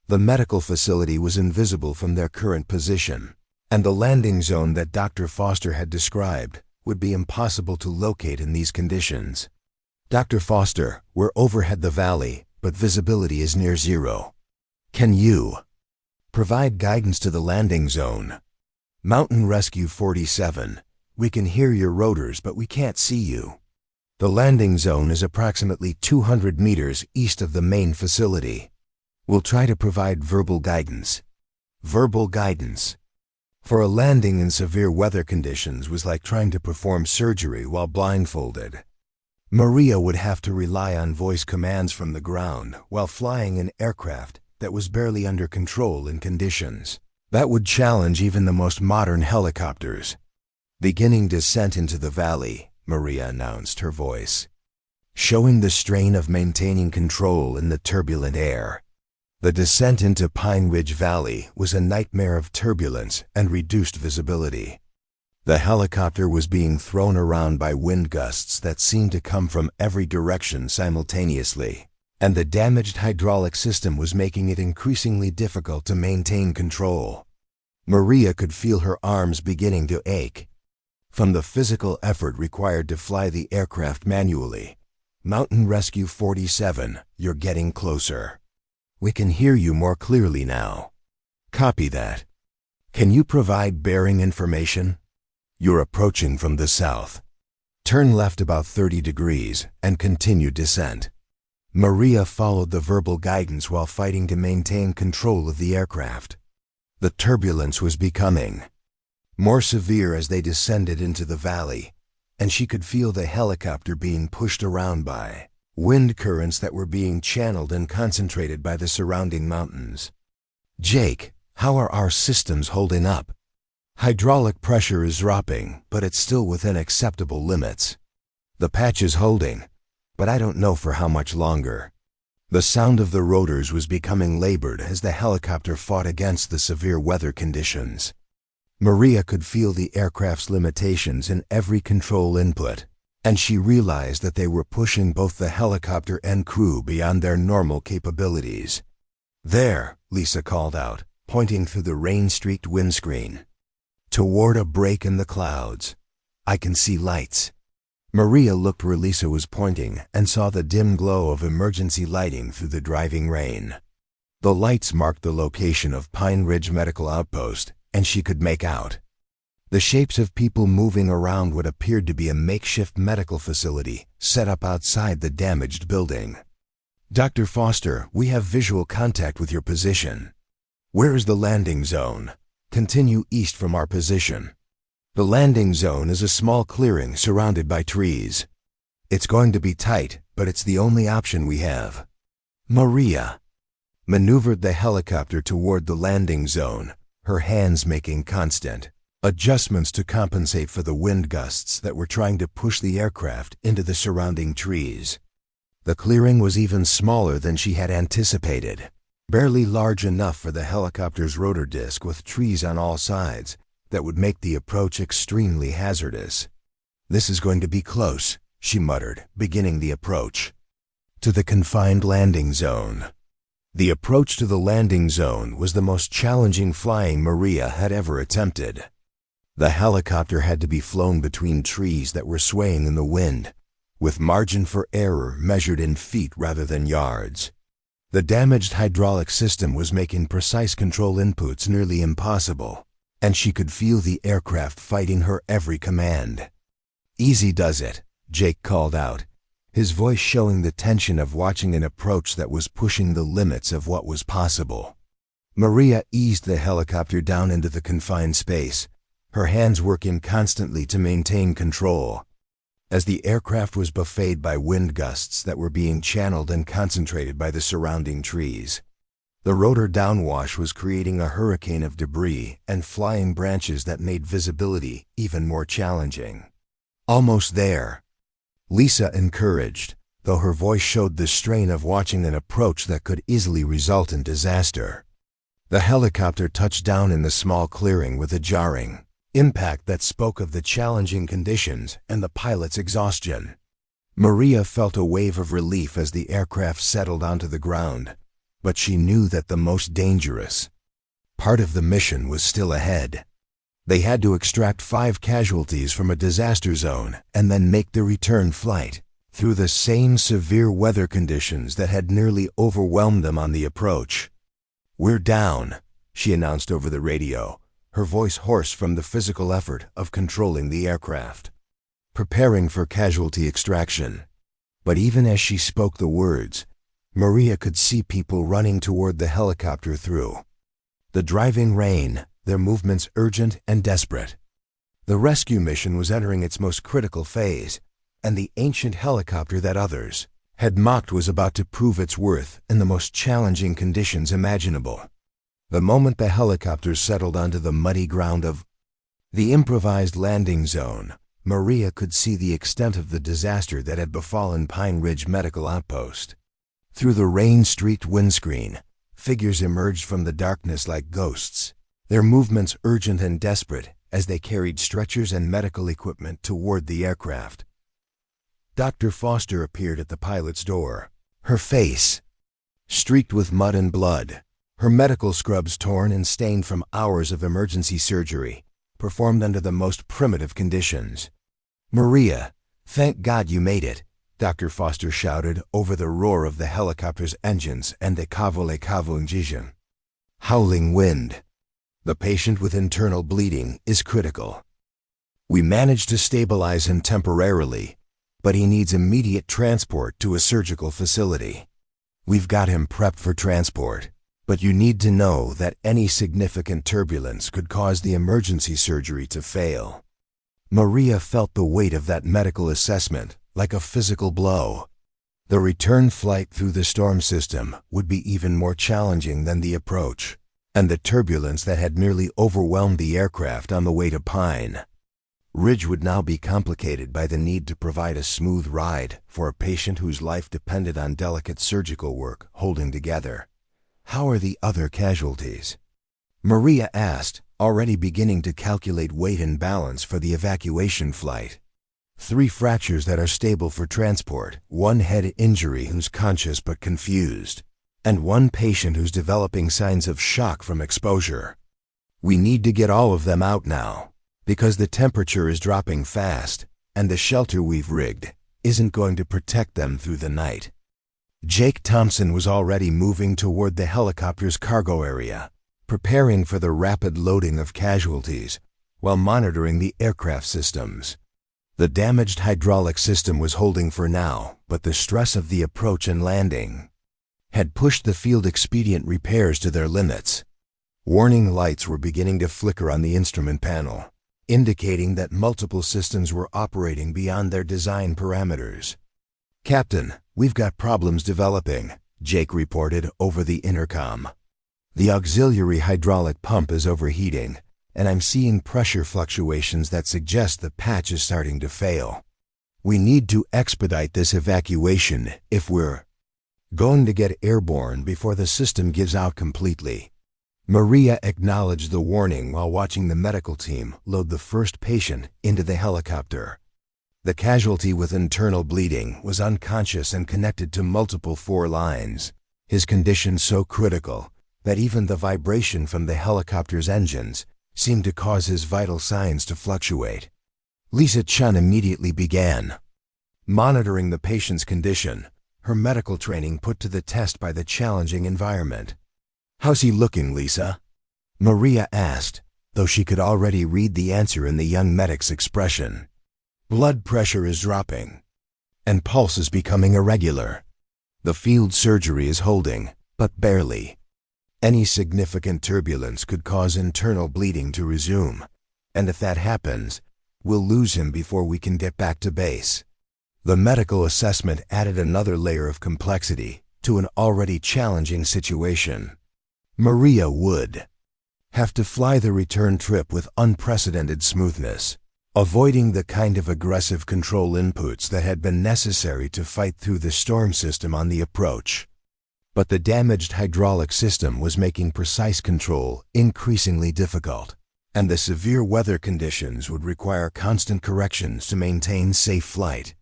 The medical facility was invisible from their current position, and the landing zone that Dr. Foster had described would be impossible to locate in these conditions. "Dr. Foster, we're overhead the valley, but visibility is near zero. Can you provide guidance to the landing zone?" "Mountain Rescue 47, we can hear your rotors, but we can't see you. The landing zone is approximately 200 meters east of the main facility. We'll try to provide verbal guidance." Verbal guidance for a landing in severe weather conditions was like trying to perform surgery while blindfolded. Maria would have to rely on voice commands from the ground while flying an aircraft that was barely under control in conditions that would challenge even the most modern helicopters. "Beginning descent into the valley," Maria announced, her voice showing the strain of maintaining control in the turbulent air. The descent into Pine Ridge Valley was a nightmare of turbulence and reduced visibility. The helicopter was being thrown around by wind gusts that seemed to come from every direction simultaneously, and the damaged hydraulic system was making it increasingly difficult to maintain control. Maria could feel her arms beginning to ache from the physical effort required to fly the aircraft manually. "Mountain Rescue 47, you're getting closer. We can hear you more clearly now." "Copy that. Can you provide bearing information?" "You're approaching from the south. Turn left about 30 degrees and continue descent." Maria followed the verbal guidance while fighting to maintain control of the aircraft. The turbulence was becoming more severe as they descended into the valley, and she could feel the helicopter being pushed around by wind currents that were being channeled and concentrated by the surrounding mountains. "Jake, how are our systems holding up?" "Hydraulic pressure is dropping, but it's still within acceptable limits. The patch is holding, but I don't know for how much longer." The sound of the rotors was becoming labored as the helicopter fought against the severe weather conditions. Maria could feel the aircraft's limitations in every control input, and she realized that they were pushing both the helicopter and crew beyond their normal capabilities. "There," Lisa called out, pointing through the rain-streaked windscreen toward a break in the clouds. "I can see lights." Maria looked where Lisa was pointing and saw the dim glow of emergency lighting through the driving rain. The lights marked the location of Pine Ridge Medical Outpost, and she could make out the shapes of people moving around what appeared to be a makeshift medical facility set up outside the damaged building. "Dr. Foster, we have visual contact with your position. Where is the landing zone? Continue east from our position." "The landing zone is a small clearing surrounded by trees. It's going to be tight, but it's the only option we have." Maria maneuvered the helicopter toward the landing zone, her hands making constant adjustments to compensate for the wind gusts that were trying to push the aircraft into the surrounding trees. The clearing was even smaller than she had anticipated, barely large enough for the helicopter's rotor disc with trees on all sides that would make the approach extremely hazardous. "This is going to be close," she muttered, beginning the approach to the confined landing zone. The approach to the landing zone was the most challenging flying Maria had ever attempted. The helicopter had to be flown between trees that were swaying in the wind, with margin for error measured in feet rather than yards. The damaged hydraulic system was making precise control inputs nearly impossible, and she could feel the aircraft fighting her every command. "Easy does it," Jake called out, his voice showing the tension of watching an approach that was pushing the limits of what was possible. Maria eased the helicopter down into the confined space, her hands working constantly to maintain control. as the aircraft was buffeted by wind gusts that were being channeled and concentrated by the surrounding trees. The rotor downwash was creating a hurricane of debris and flying branches that made visibility even more challenging. Almost there, Lisa encouraged, though her voice showed the strain of watching an approach that could easily result in disaster. The helicopter touched down in the small clearing with a jarring impact that spoke of the challenging conditions and the pilot's exhaustion. Maria felt a wave of relief as the aircraft settled onto the ground, but she knew that the most dangerous part of the mission was still ahead. They had to extract 5 casualties from a disaster zone and then make the return flight through the same severe weather conditions that had nearly overwhelmed them on the approach. "We're down," she announced over the radio, her voice hoarse from the physical effort of controlling the aircraft, preparing for casualty extraction. But even as she spoke the words, Maria could see people running toward the helicopter through the driving rain, their movements urgent and desperate. The rescue mission was entering its most critical phase, and the ancient helicopter that others had mocked was about to prove its worth in the most challenging conditions imaginable. The moment the helicopter settled onto the muddy ground of the improvised landing zone, Maria could see the extent of the disaster that had befallen Pine Ridge Medical Outpost. Through the rain-streaked windscreen, figures emerged from the darkness like ghosts, their movements urgent and desperate as they carried stretchers and medical equipment toward the aircraft. Dr. Foster appeared at the pilot's door, her face streaked with mud and blood, her medical scrubs torn and stained from hours of emergency surgery, performed under the most primitive conditions. "Maria, thank God you made it," Dr. Foster shouted over the roar of the helicopter's engines and the cavling howling wind. "The patient with internal bleeding is critical. We managed to stabilize him temporarily, but he needs immediate transport to a surgical facility. We've got him prepped for transport, but you need to know that any significant turbulence could cause the emergency surgery to fail." Maria felt the weight of that medical assessment like a physical blow. The return flight through the storm system would be even more challenging than the approach, and the turbulence that had nearly overwhelmed the aircraft on the way to Pine Ridge would now be complicated by the need to provide a smooth ride for a patient whose life depended on delicate surgical work holding together. "How are the other casualties?" Maria asked, already beginning to calculate weight and balance for the evacuation flight. 3 fractures that are stable for transport, 1 head injury who's conscious but confused, and 1 patient who's developing signs of shock from exposure. We need to get all of them out now, because the temperature is dropping fast, and the shelter we've rigged isn't going to protect them through the night. Jake Thompson was already moving toward the helicopter's cargo area, preparing for the rapid loading of casualties while monitoring the aircraft systems. The damaged hydraulic system was holding for now, but the stress of the approach and landing had pushed the field expedient repairs to their limits. Warning lights were beginning to flicker on the instrument panel, indicating that multiple systems were operating beyond their design parameters. "Captain, we've got problems developing," Jake reported over the intercom. "The auxiliary hydraulic pump is overheating, and I'm seeing pressure fluctuations that suggest the patch is starting to fail. We need to expedite this evacuation if we're going to get airborne before the system gives out completely." Maria acknowledged the warning while watching the medical team load the first patient into the helicopter. The casualty with internal bleeding was unconscious and connected to multiple 4 lines, his condition so critical that even the vibration from the helicopter's engines seemed to cause his vital signs to fluctuate. Lisa Chun immediately began monitoring the patient's condition, her medical training put to the test by the challenging environment. "How's he looking, Lisa?" Maria asked, though she could already read the answer in the young medic's expression. "Blood pressure is dropping, and pulse is becoming irregular. The field surgery is holding, but barely. Any significant turbulence could cause internal bleeding to resume, and if that happens, We'll lose him before we can get back to base. The medical assessment added another layer of complexity to an already challenging situation. Maria would have to fly the return trip with unprecedented smoothness, avoiding the kind of aggressive control inputs that had been necessary to fight through the storm system on the approach. But the damaged hydraulic system was making precise control increasingly difficult, and the severe weather conditions would require constant corrections to maintain safe flight.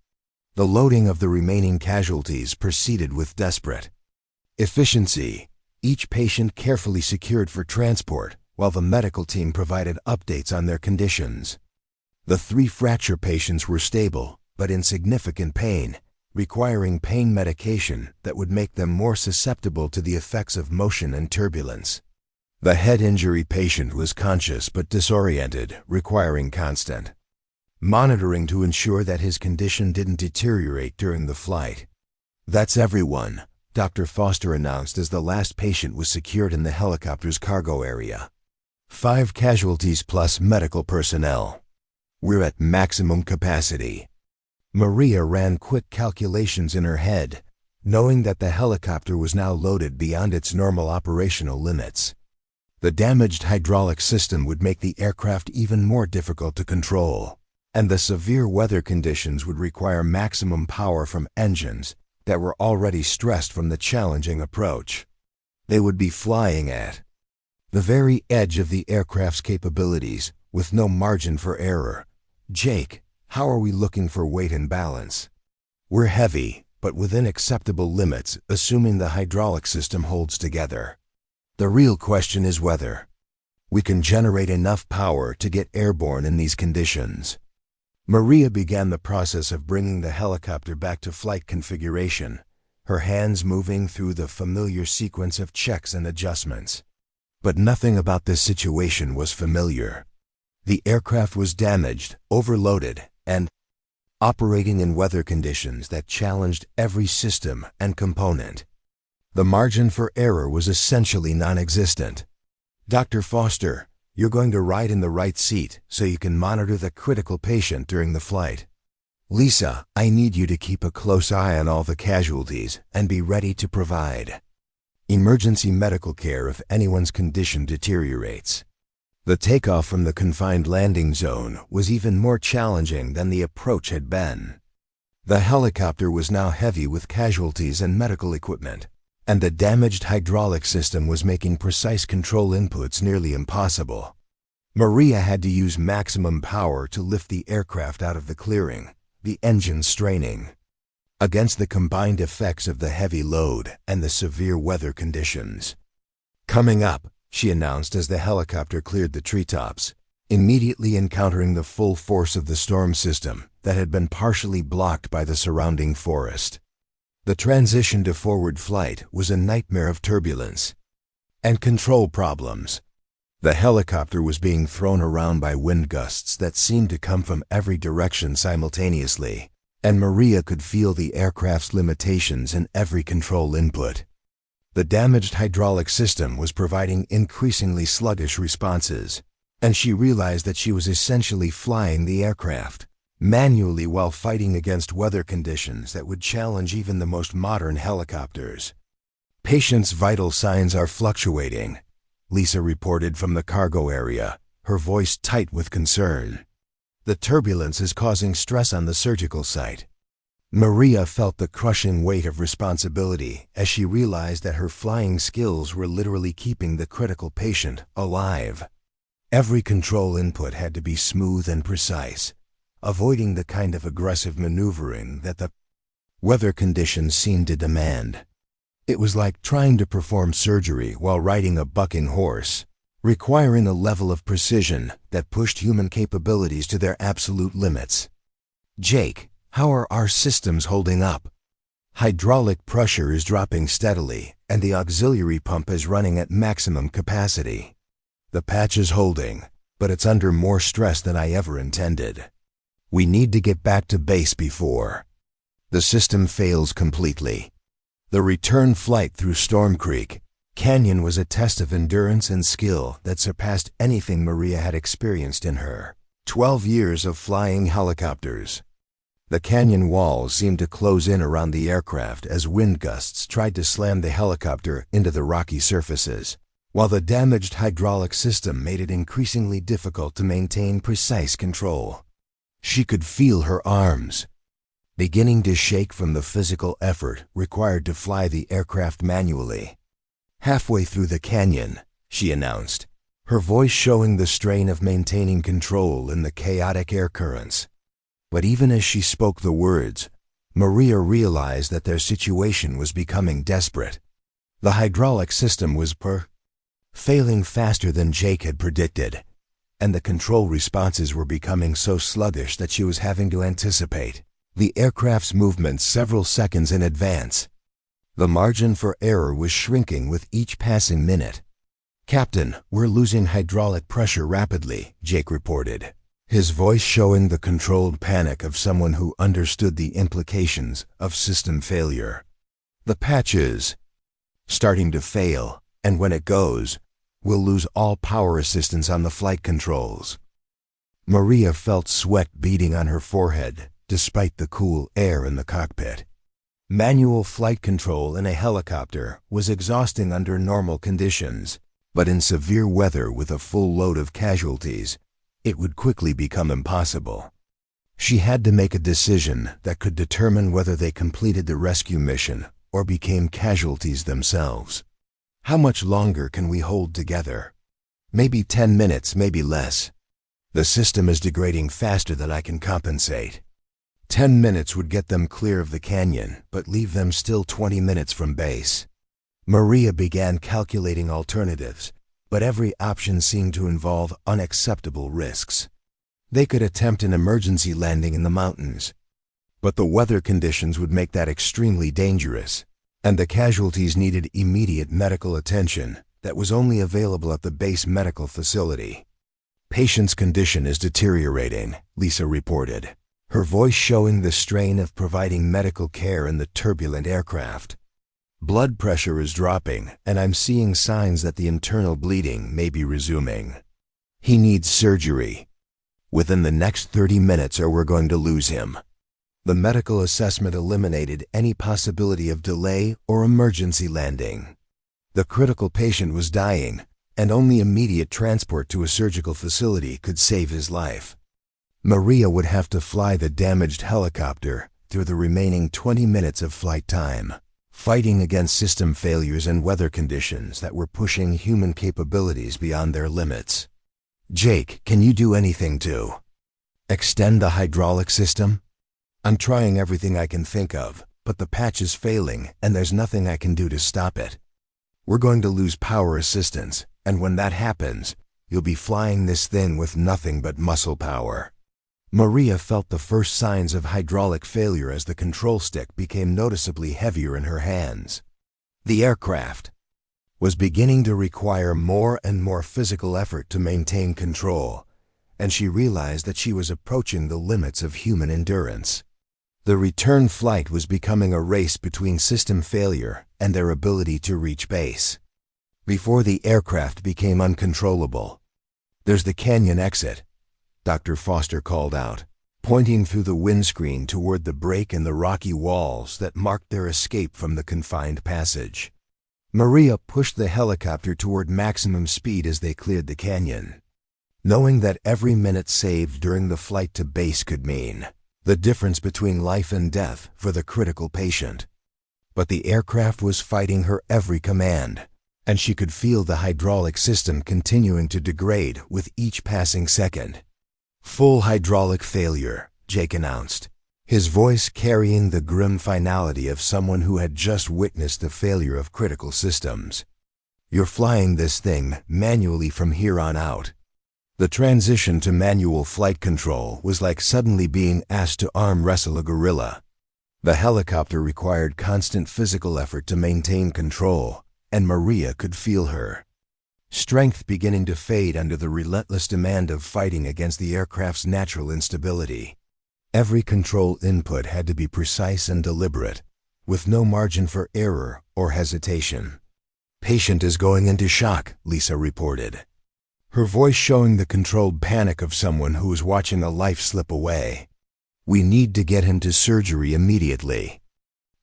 The loading of the remaining casualties proceeded with desperate efficiency, each patient carefully secured for transport, while the medical team provided updates on their conditions. The 3 fracture patients were stable, but in significant pain, requiring pain medication that would make them more susceptible to the effects of motion and turbulence. The head injury patient was conscious but disoriented, requiring constant monitoring to ensure that his condition didn't deteriorate during the flight. "That's everyone," Dr. Foster announced as the last patient was secured in the helicopter's cargo area. 5 casualties plus medical personnel. "We're at maximum capacity." Maria ran quick calculations in her head, knowing that the helicopter was now loaded beyond its normal operational limits. The damaged hydraulic system would make the aircraft even more difficult to control, and the severe weather conditions would require maximum power from engines that were already stressed from the challenging approach. They would be flying at the very edge of the aircraft's capabilities, with no margin for error. "Jake, how are we looking for weight and balance?" "We're heavy, but within acceptable limits, assuming the hydraulic system holds together. The real question is whether we can generate enough power to get airborne in these conditions." Maria began the process of bringing the helicopter back to flight configuration, her hands moving through the familiar sequence of checks and adjustments. But nothing about this situation was familiar. The aircraft was damaged, overloaded, and operating in weather conditions that challenged every system and component. The margin for error was essentially non-existent. "Dr. Foster, you're going to ride in the right seat so you can monitor the critical patient during the flight. Lisa, I need you to keep a close eye on all the casualties and be ready to provide emergency medical care if anyone's condition deteriorates." The takeoff from the confined landing zone was even more challenging than the approach had been. The helicopter was now heavy with casualties and medical equipment, and the damaged hydraulic system was making precise control inputs nearly impossible. Maria had to use maximum power to lift the aircraft out of the clearing, the engine straining against the combined effects of the heavy load and the severe weather conditions. "Coming up," she announced as the helicopter cleared the treetops, immediately encountering the full force of the storm system that had been partially blocked by the surrounding forest. The transition to forward flight was a nightmare of turbulence and control problems. The helicopter was being thrown around by wind gusts that seemed to come from every direction simultaneously, and Maria could feel the aircraft's limitations in every control input. The damaged hydraulic system was providing increasingly sluggish responses, and she realized that she was essentially flying the aircraft manually while fighting against weather conditions that would challenge even the most modern helicopters. "Patient's vital signs are fluctuating," Lisa reported from the cargo area, her voice tight with concern. "The turbulence is causing stress on the surgical site." Maria felt the crushing weight of responsibility as she realized that her flying skills were literally keeping the critical patient alive. Every control input had to be smooth and precise, avoiding the kind of aggressive maneuvering that the weather conditions seemed to demand. It was like trying to perform surgery while riding a bucking horse, requiring a level of precision that pushed human capabilities to their absolute limits. "Jake, how are our systems holding up?" "Hydraulic pressure is dropping steadily, and the auxiliary pump is running at maximum capacity. The patch is holding, but it's under more stress than I ever intended. We need to get back to base before the system fails completely." The return flight through Storm Creek Canyon was a test of endurance and skill that surpassed anything Maria had experienced in her 12 years of flying helicopters. The canyon walls seemed to close in around the aircraft as wind gusts tried to slam the helicopter into the rocky surfaces, while the damaged hydraulic system made it increasingly difficult to maintain precise control. She could feel her arms beginning to shake from the physical effort required to fly the aircraft manually. "Halfway through the canyon," she announced, her voice showing the strain of maintaining control in the chaotic air currents. But even as she spoke the words, Maria realized that their situation was becoming desperate. The hydraulic system was failing faster than Jake had predicted, and the control responses were becoming so sluggish that she was having to anticipate the aircraft's movements several seconds in advance. The margin for error was shrinking with each passing minute. "Captain, we're losing hydraulic pressure rapidly," Jake reported, his voice showing the controlled panic of someone who understood the implications of system failure. "The patch is starting to fail, and when it goes, we'll lose all power assistance on the flight controls." Maria felt sweat beading on her forehead, despite the cool air in the cockpit. Manual flight control in a helicopter was exhausting under normal conditions, but in severe weather with a full load of casualties, it would quickly become impossible. She had to make a decision that could determine whether they completed the rescue mission or became casualties themselves. "How much longer can we hold together?" "Maybe 10 minutes, maybe less. The system is degrading faster than I can compensate." 10 minutes would get them clear of the canyon, but leave them still 20 minutes from base. Maria began calculating alternatives, but every option seemed to involve unacceptable risks. They could attempt an emergency landing in the mountains, but the weather conditions would make that extremely dangerous, and the casualties needed immediate medical attention that was only available at the base medical facility. "Patient's condition is deteriorating," Lisa reported, her voice showing the strain of providing medical care in the turbulent aircraft. "Blood pressure is dropping, and I'm seeing signs that the internal bleeding may be resuming. He needs surgery within the next 30 minutes or we're going to lose him." The medical assessment eliminated any possibility of delay or emergency landing. The critical patient was dying, and only immediate transport to a surgical facility could save his life. Maria would have to fly the damaged helicopter through the remaining 20 minutes of flight time, fighting against system failures and weather conditions that were pushing human capabilities beyond their limits. "Jake, can you do anything to extend the hydraulic system?" "I'm trying everything I can think of, but the patch is failing and there's nothing I can do to stop it. We're going to lose power assistance, and when that happens, you'll be flying this thing with nothing but muscle power." Maria felt the first signs of hydraulic failure as the control stick became noticeably heavier in her hands. The aircraft was beginning to require more and more physical effort to maintain control, and she realized that she was approaching the limits of human endurance. The return flight was becoming a race between system failure and their ability to reach base. Before the aircraft became uncontrollable, "There's the canyon exit," Dr. Foster called out, pointing through the windscreen toward the break in the rocky walls that marked their escape from the confined passage. Maria pushed the helicopter toward maximum speed as they cleared the canyon, knowing that every minute saved during the flight to base could mean the difference between life and death for the critical patient. But the aircraft was fighting her every command, and she could feel the hydraulic system continuing to degrade with each passing second. "Full hydraulic failure," Jake announced, his voice carrying the grim finality of someone who had just witnessed the failure of critical systems. "You're flying this thing manually from here on out." The transition to manual flight control was like suddenly being asked to arm wrestle a gorilla. The helicopter required constant physical effort to maintain control, and Maria could feel her strength beginning to fade under the relentless demand of fighting against the aircraft's natural instability. Every control input had to be precise and deliberate, with no margin for error or hesitation. "Patient is going into shock," Lisa reported. her voice showing the controlled panic of someone who is watching a life slip away. "We need to get him to surgery immediately."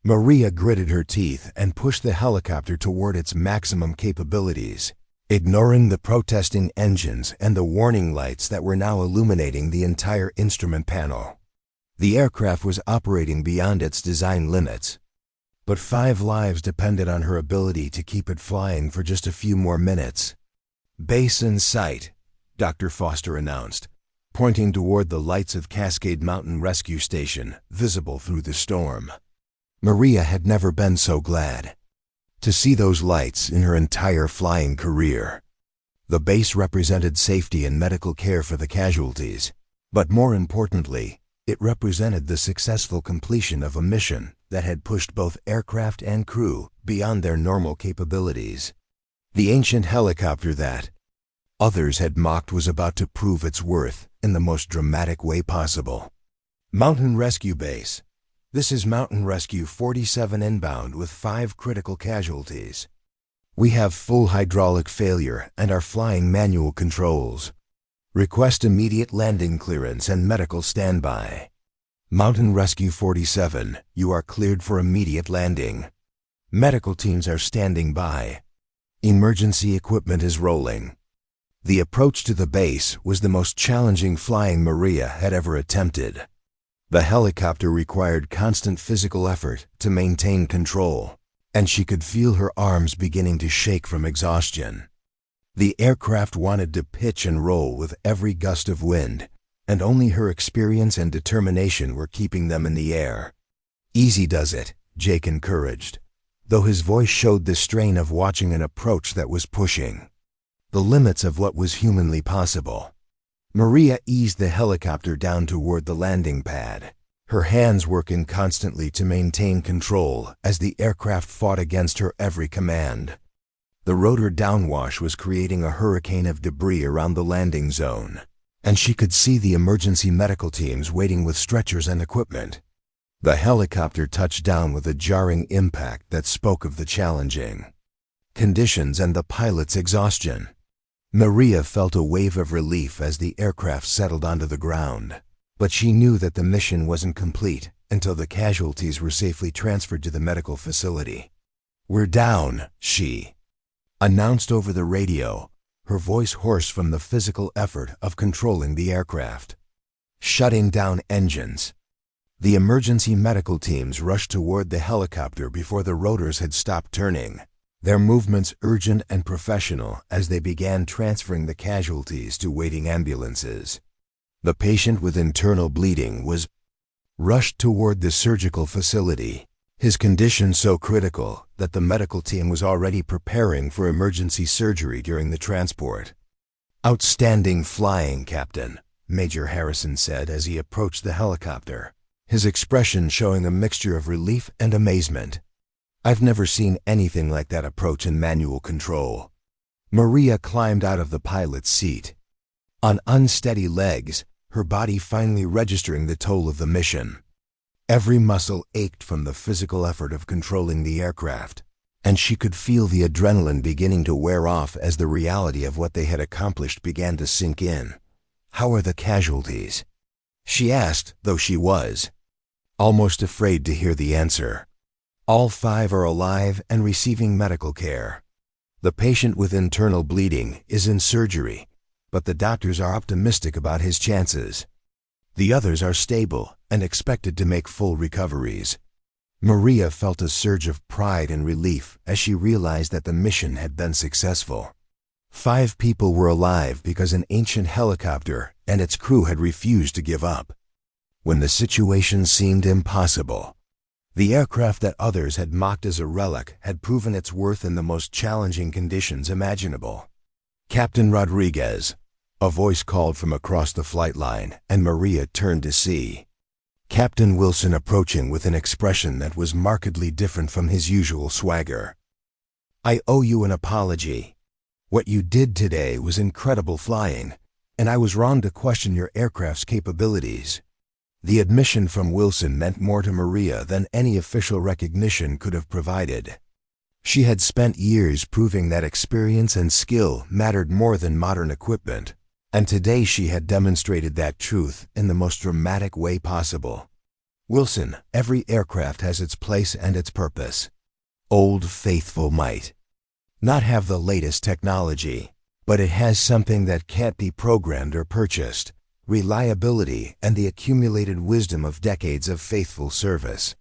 Maria gritted her teeth and pushed the helicopter toward its maximum capabilities, ignoring the protesting engines and the warning lights that were now illuminating the entire instrument panel. The aircraft was operating beyond its design limits, but 5 lives depended on her ability to keep it flying for just a few more minutes. "Base in sight," Dr. Foster announced, pointing toward the lights of Cascade Mountain Rescue Station, visible through the storm. Maria had never been so glad to see those lights in her entire flying career. The base represented safety and medical care for the casualties, but more importantly, it represented the successful completion of a mission that had pushed both aircraft and crew beyond their normal capabilities. The ancient helicopter that others had mocked was about to prove its worth in the most dramatic way possible. Mountain Rescue Base. This is Mountain Rescue 47 inbound with 5 critical casualties. We have full hydraulic failure and are flying manual controls. Request immediate landing clearance and medical standby. Mountain Rescue 47, you are cleared for immediate landing. Medical teams are standing by. Emergency equipment is rolling. The approach to the base was the most challenging flying Maria had ever attempted. The helicopter required constant physical effort to maintain control, and she could feel her arms beginning to shake from exhaustion. The aircraft wanted to pitch and roll with every gust of wind, and only her experience and determination were keeping them in the air. "Easy does it," Jake encouraged, though his voice showed the strain of watching an approach that was pushing the limits of what was humanly possible. Maria eased the helicopter down toward the landing pad, her hands working constantly to maintain control as the aircraft fought against her every command. The rotor downwash was creating a hurricane of debris around the landing zone, and she could see the emergency medical teams waiting with stretchers and equipment. The helicopter touched down with a jarring impact that spoke of the challenging conditions and the pilot's exhaustion. Maria felt a wave of relief as the aircraft settled onto the ground, but she knew that the mission wasn't complete until the casualties were safely transferred to the medical facility. "We're down," she announced over the radio, her voice hoarse from the physical effort of controlling the aircraft. Shutting down engines. The emergency medical teams rushed toward the helicopter before the rotors had stopped turning, their movements urgent and professional as they began transferring the casualties to waiting ambulances. The patient with internal bleeding was rushed toward the surgical facility, his condition so critical that the medical team was already preparing for emergency surgery during the transport. "Outstanding flying, Captain," Major Harrison said as he approached the helicopter, his expression showing a mixture of relief and amazement. "I've never seen anything like that approach in manual control." Maria climbed out of the pilot's seat, on unsteady legs, her body finally registering the toll of the mission. Every muscle ached from the physical effort of controlling the aircraft, and she could feel the adrenaline beginning to wear off as the reality of what they had accomplished began to sink in. "How are the casualties?" she asked, though she was almost afraid to hear the answer. "All 5 are alive and receiving medical care. The patient with internal bleeding is in surgery, but the doctors are optimistic about his chances. The others are stable and expected to make full recoveries." Maria felt a surge of pride and relief as she realized that the mission had been successful. 5 people were alive because an ancient helicopter and its crew had refused to give up. When the situation seemed impossible, the aircraft that others had mocked as a relic had proven its worth in the most challenging conditions imaginable. "Captain Rodriguez," a voice called from across the flight line, and Maria turned to see Captain Wilson approaching with an expression that was markedly different from his usual swagger. "I owe you an apology. What you did today was incredible flying, and I was wrong to question your aircraft's capabilities." The admission from Wilson meant more to Maria than any official recognition could have provided. She had spent years proving that experience and skill mattered more than modern equipment, and today she had demonstrated that truth in the most dramatic way possible. Wilson, every aircraft has its place and its purpose. Old Faithful might not have the latest technology, but it has something that can't be programmed or purchased: reliability and the accumulated wisdom of decades of faithful service.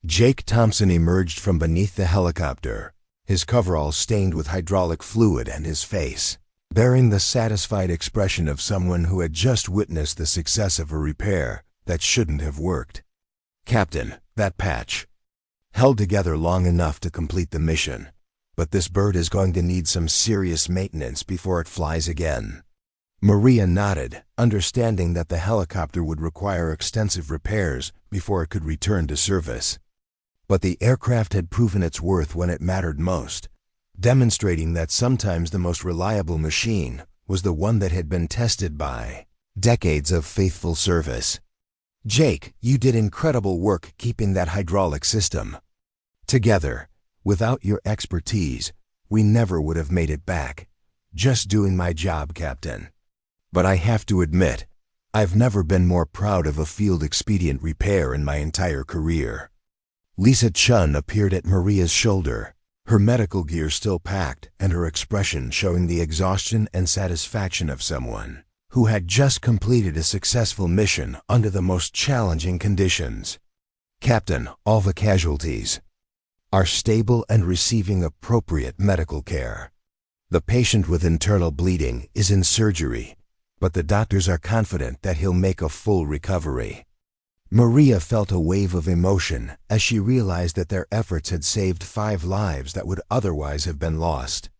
Jake Thompson emerged from beneath the helicopter, his coverall stained with hydraulic fluid and his face bearing the satisfied expression of someone who had just witnessed the success of a repair that shouldn't have worked. "Captain, that patch held together long enough to complete the mission, but this bird is going to need some serious maintenance before it flies again." Maria nodded, understanding that the helicopter would require extensive repairs before it could return to service. But the aircraft had proven its worth when it mattered most, demonstrating that sometimes the most reliable machine was the one that had been tested by decades of faithful service. "Jake, you did incredible work keeping that hydraulic system together. Without your expertise, we never would have made it back. Just doing my job, Captain. But I have to admit, I've never been more proud of a field expedient repair in my entire career." Lisa Chun appeared at Maria's shoulder, her medical gear still packed and her expression showing the exhaustion and satisfaction of someone who had just completed a successful mission under the most challenging conditions. "Captain, all the casualties are stable and receiving appropriate medical care. The patient with internal bleeding is in surgery, but the doctors are confident that he'll make a full recovery." Maria felt a wave of emotion as she realized that their efforts had saved 5 lives that would otherwise have been lost.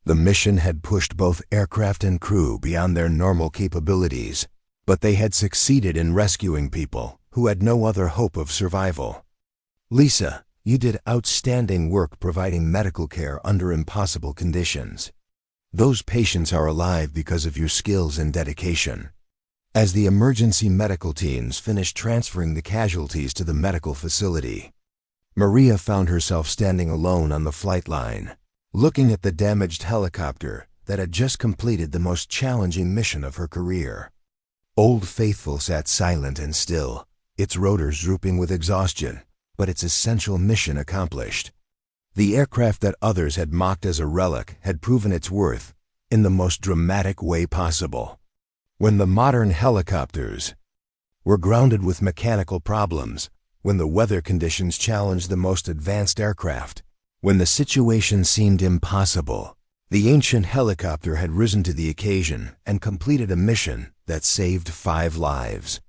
The mission had pushed both aircraft and crew beyond their normal capabilities, but they had succeeded in rescuing people who had no other hope of survival. "Lisa, you did outstanding work providing medical care under impossible conditions. Those patients are alive because of your skills and dedication." As the emergency medical teams finished transferring the casualties to the medical facility, Maria found herself standing alone on the flight line, looking at the damaged helicopter that had just completed the most challenging mission of her career. Old Faithful sat silent and still, its rotors drooping with exhaustion, but its essential mission accomplished. The aircraft that others had mocked as a relic had proven its worth in the most dramatic way possible. When the modern helicopters were grounded with mechanical problems, when the weather conditions challenged the most advanced aircraft, when the situation seemed impossible, the ancient helicopter had risen to the occasion and completed a mission that saved 5 lives.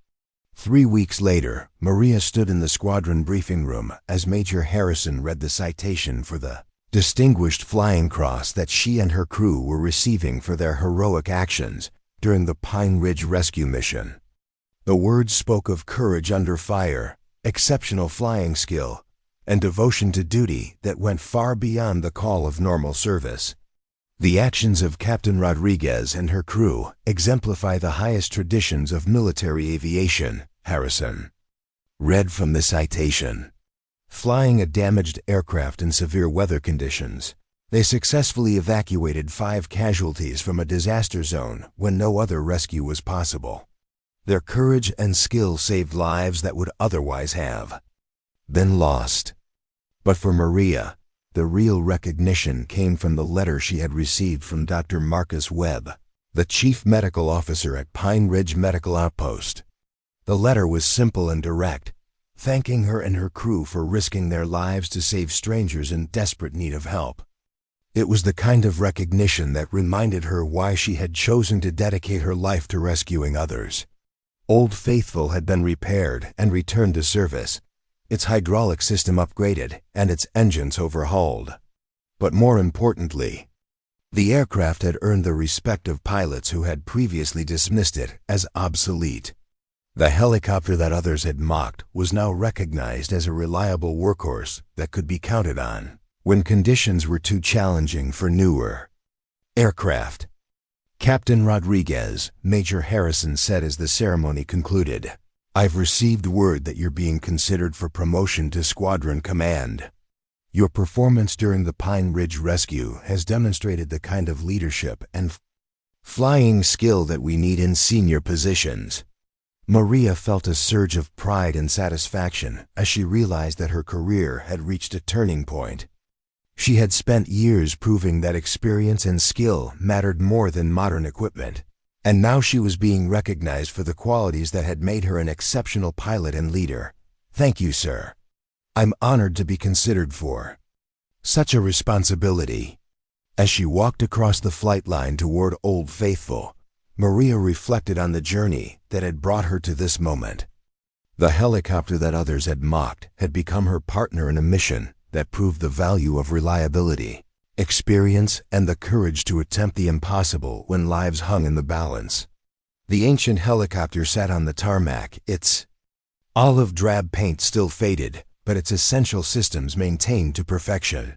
3 weeks later, Maria stood in the squadron briefing room as Major Harrison read the citation for the Distinguished Flying Cross that she and her crew were receiving for their heroic actions during the Pine Ridge rescue mission. The words spoke of courage under fire, exceptional flying skill, and devotion to duty that went far beyond the call of normal service. The actions of Captain Rodriguez and her crew exemplify the highest traditions of military aviation, Harrison read from the citation. Flying a damaged aircraft in severe weather conditions, they successfully evacuated 5 casualties from a disaster zone when no other rescue was possible. Their courage and skill saved lives that would otherwise have been lost. But for Maria, the real recognition came from the letter she had received from Dr. Marcus Webb, the chief medical officer at Pine Ridge Medical Outpost. The letter was simple and direct, thanking her and her crew for risking their lives to save strangers in desperate need of help. It was the kind of recognition that reminded her why she had chosen to dedicate her life to rescuing others. Old Faithful had been repaired and returned to service, its hydraulic system upgraded and its engines overhauled. But more importantly, the aircraft had earned the respect of pilots who had previously dismissed it as obsolete. The helicopter that others had mocked was now recognized as a reliable workhorse that could be counted on when conditions were too challenging for newer aircraft. "Captain Rodriguez," Major Harrison said as the ceremony concluded, "I've received word that you're being considered for promotion to squadron command." Your performance during the Pine Ridge rescue has demonstrated the kind of leadership and flying skill that we need in senior positions. Maria felt a surge of pride and satisfaction as she realized that her career had reached a turning point. She had spent years proving that experience and skill mattered more than modern equipment, and now she was being recognized for the qualities that had made her an exceptional pilot and leader. Thank you, sir. I'm honored to be considered for such a responsibility. As she walked across the flight line toward Old Faithful, Maria reflected on the journey that had brought her to this moment. The helicopter that others had mocked had become her partner in a mission that proved the value of reliability, experience, and the courage to attempt the impossible when lives hung in the balance. The ancient helicopter sat on the tarmac, its olive drab paint still faded, but its essential systems maintained to perfection.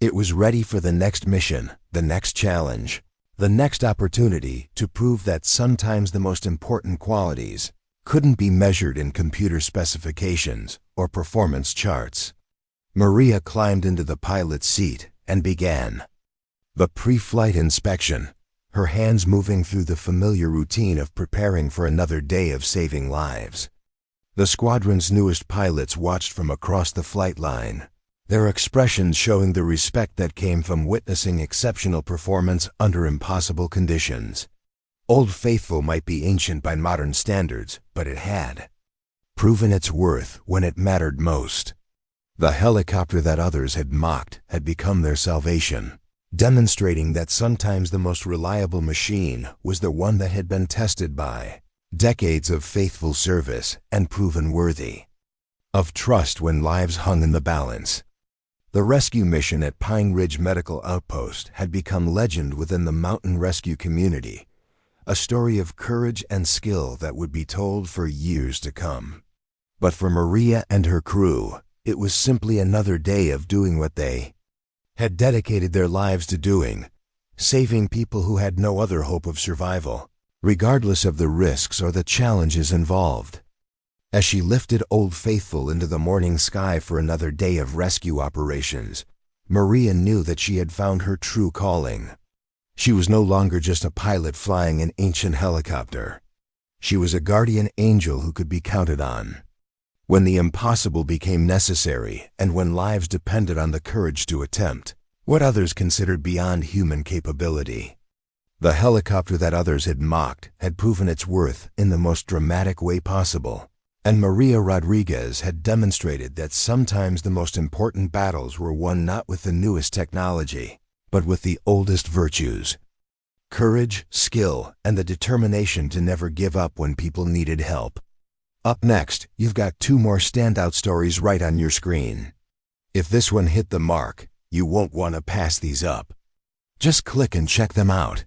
It was ready for the next mission, the next challenge, the next opportunity to prove that sometimes the most important qualities couldn't be measured in computer specifications or performance charts. Maria climbed into the pilot's seat and began the pre-flight inspection, her hands moving through the familiar routine of preparing for another day of saving lives. The squadron's newest pilots watched from across the flight line, their expressions showing the respect that came from witnessing exceptional performance under impossible conditions. Old Faithful might be ancient by modern standards, but it had proven its worth when it mattered most. The helicopter that others had mocked had become their salvation, demonstrating that sometimes the most reliable machine was the one that had been tested by decades of faithful service and proven worthy of trust when lives hung in the balance. The rescue mission at Pine Ridge Medical Outpost had become legend within the mountain rescue community, a story of courage and skill that would be told for years to come. But for Maria and her crew, it was simply another day of doing what they had dedicated their lives to doing, saving people who had no other hope of survival, regardless of the risks or the challenges involved. As she lifted Old Faithful into the morning sky for another day of rescue operations, Maria knew that she had found her true calling. She was no longer just a pilot flying an ancient helicopter. She was a guardian angel who could be counted on when the impossible became necessary and when lives depended on the courage to attempt what others considered beyond human capability. The helicopter that others had mocked had proven its worth in the most dramatic way possible, and Maria Rodriguez had demonstrated that sometimes the most important battles were won not with the newest technology, but with the oldest virtues: courage, skill, and the determination to never give up when people needed help. Up next, you've got 2 more standout stories right on your screen. If this one hit the mark, you won't want to pass these up. Just click and check them out.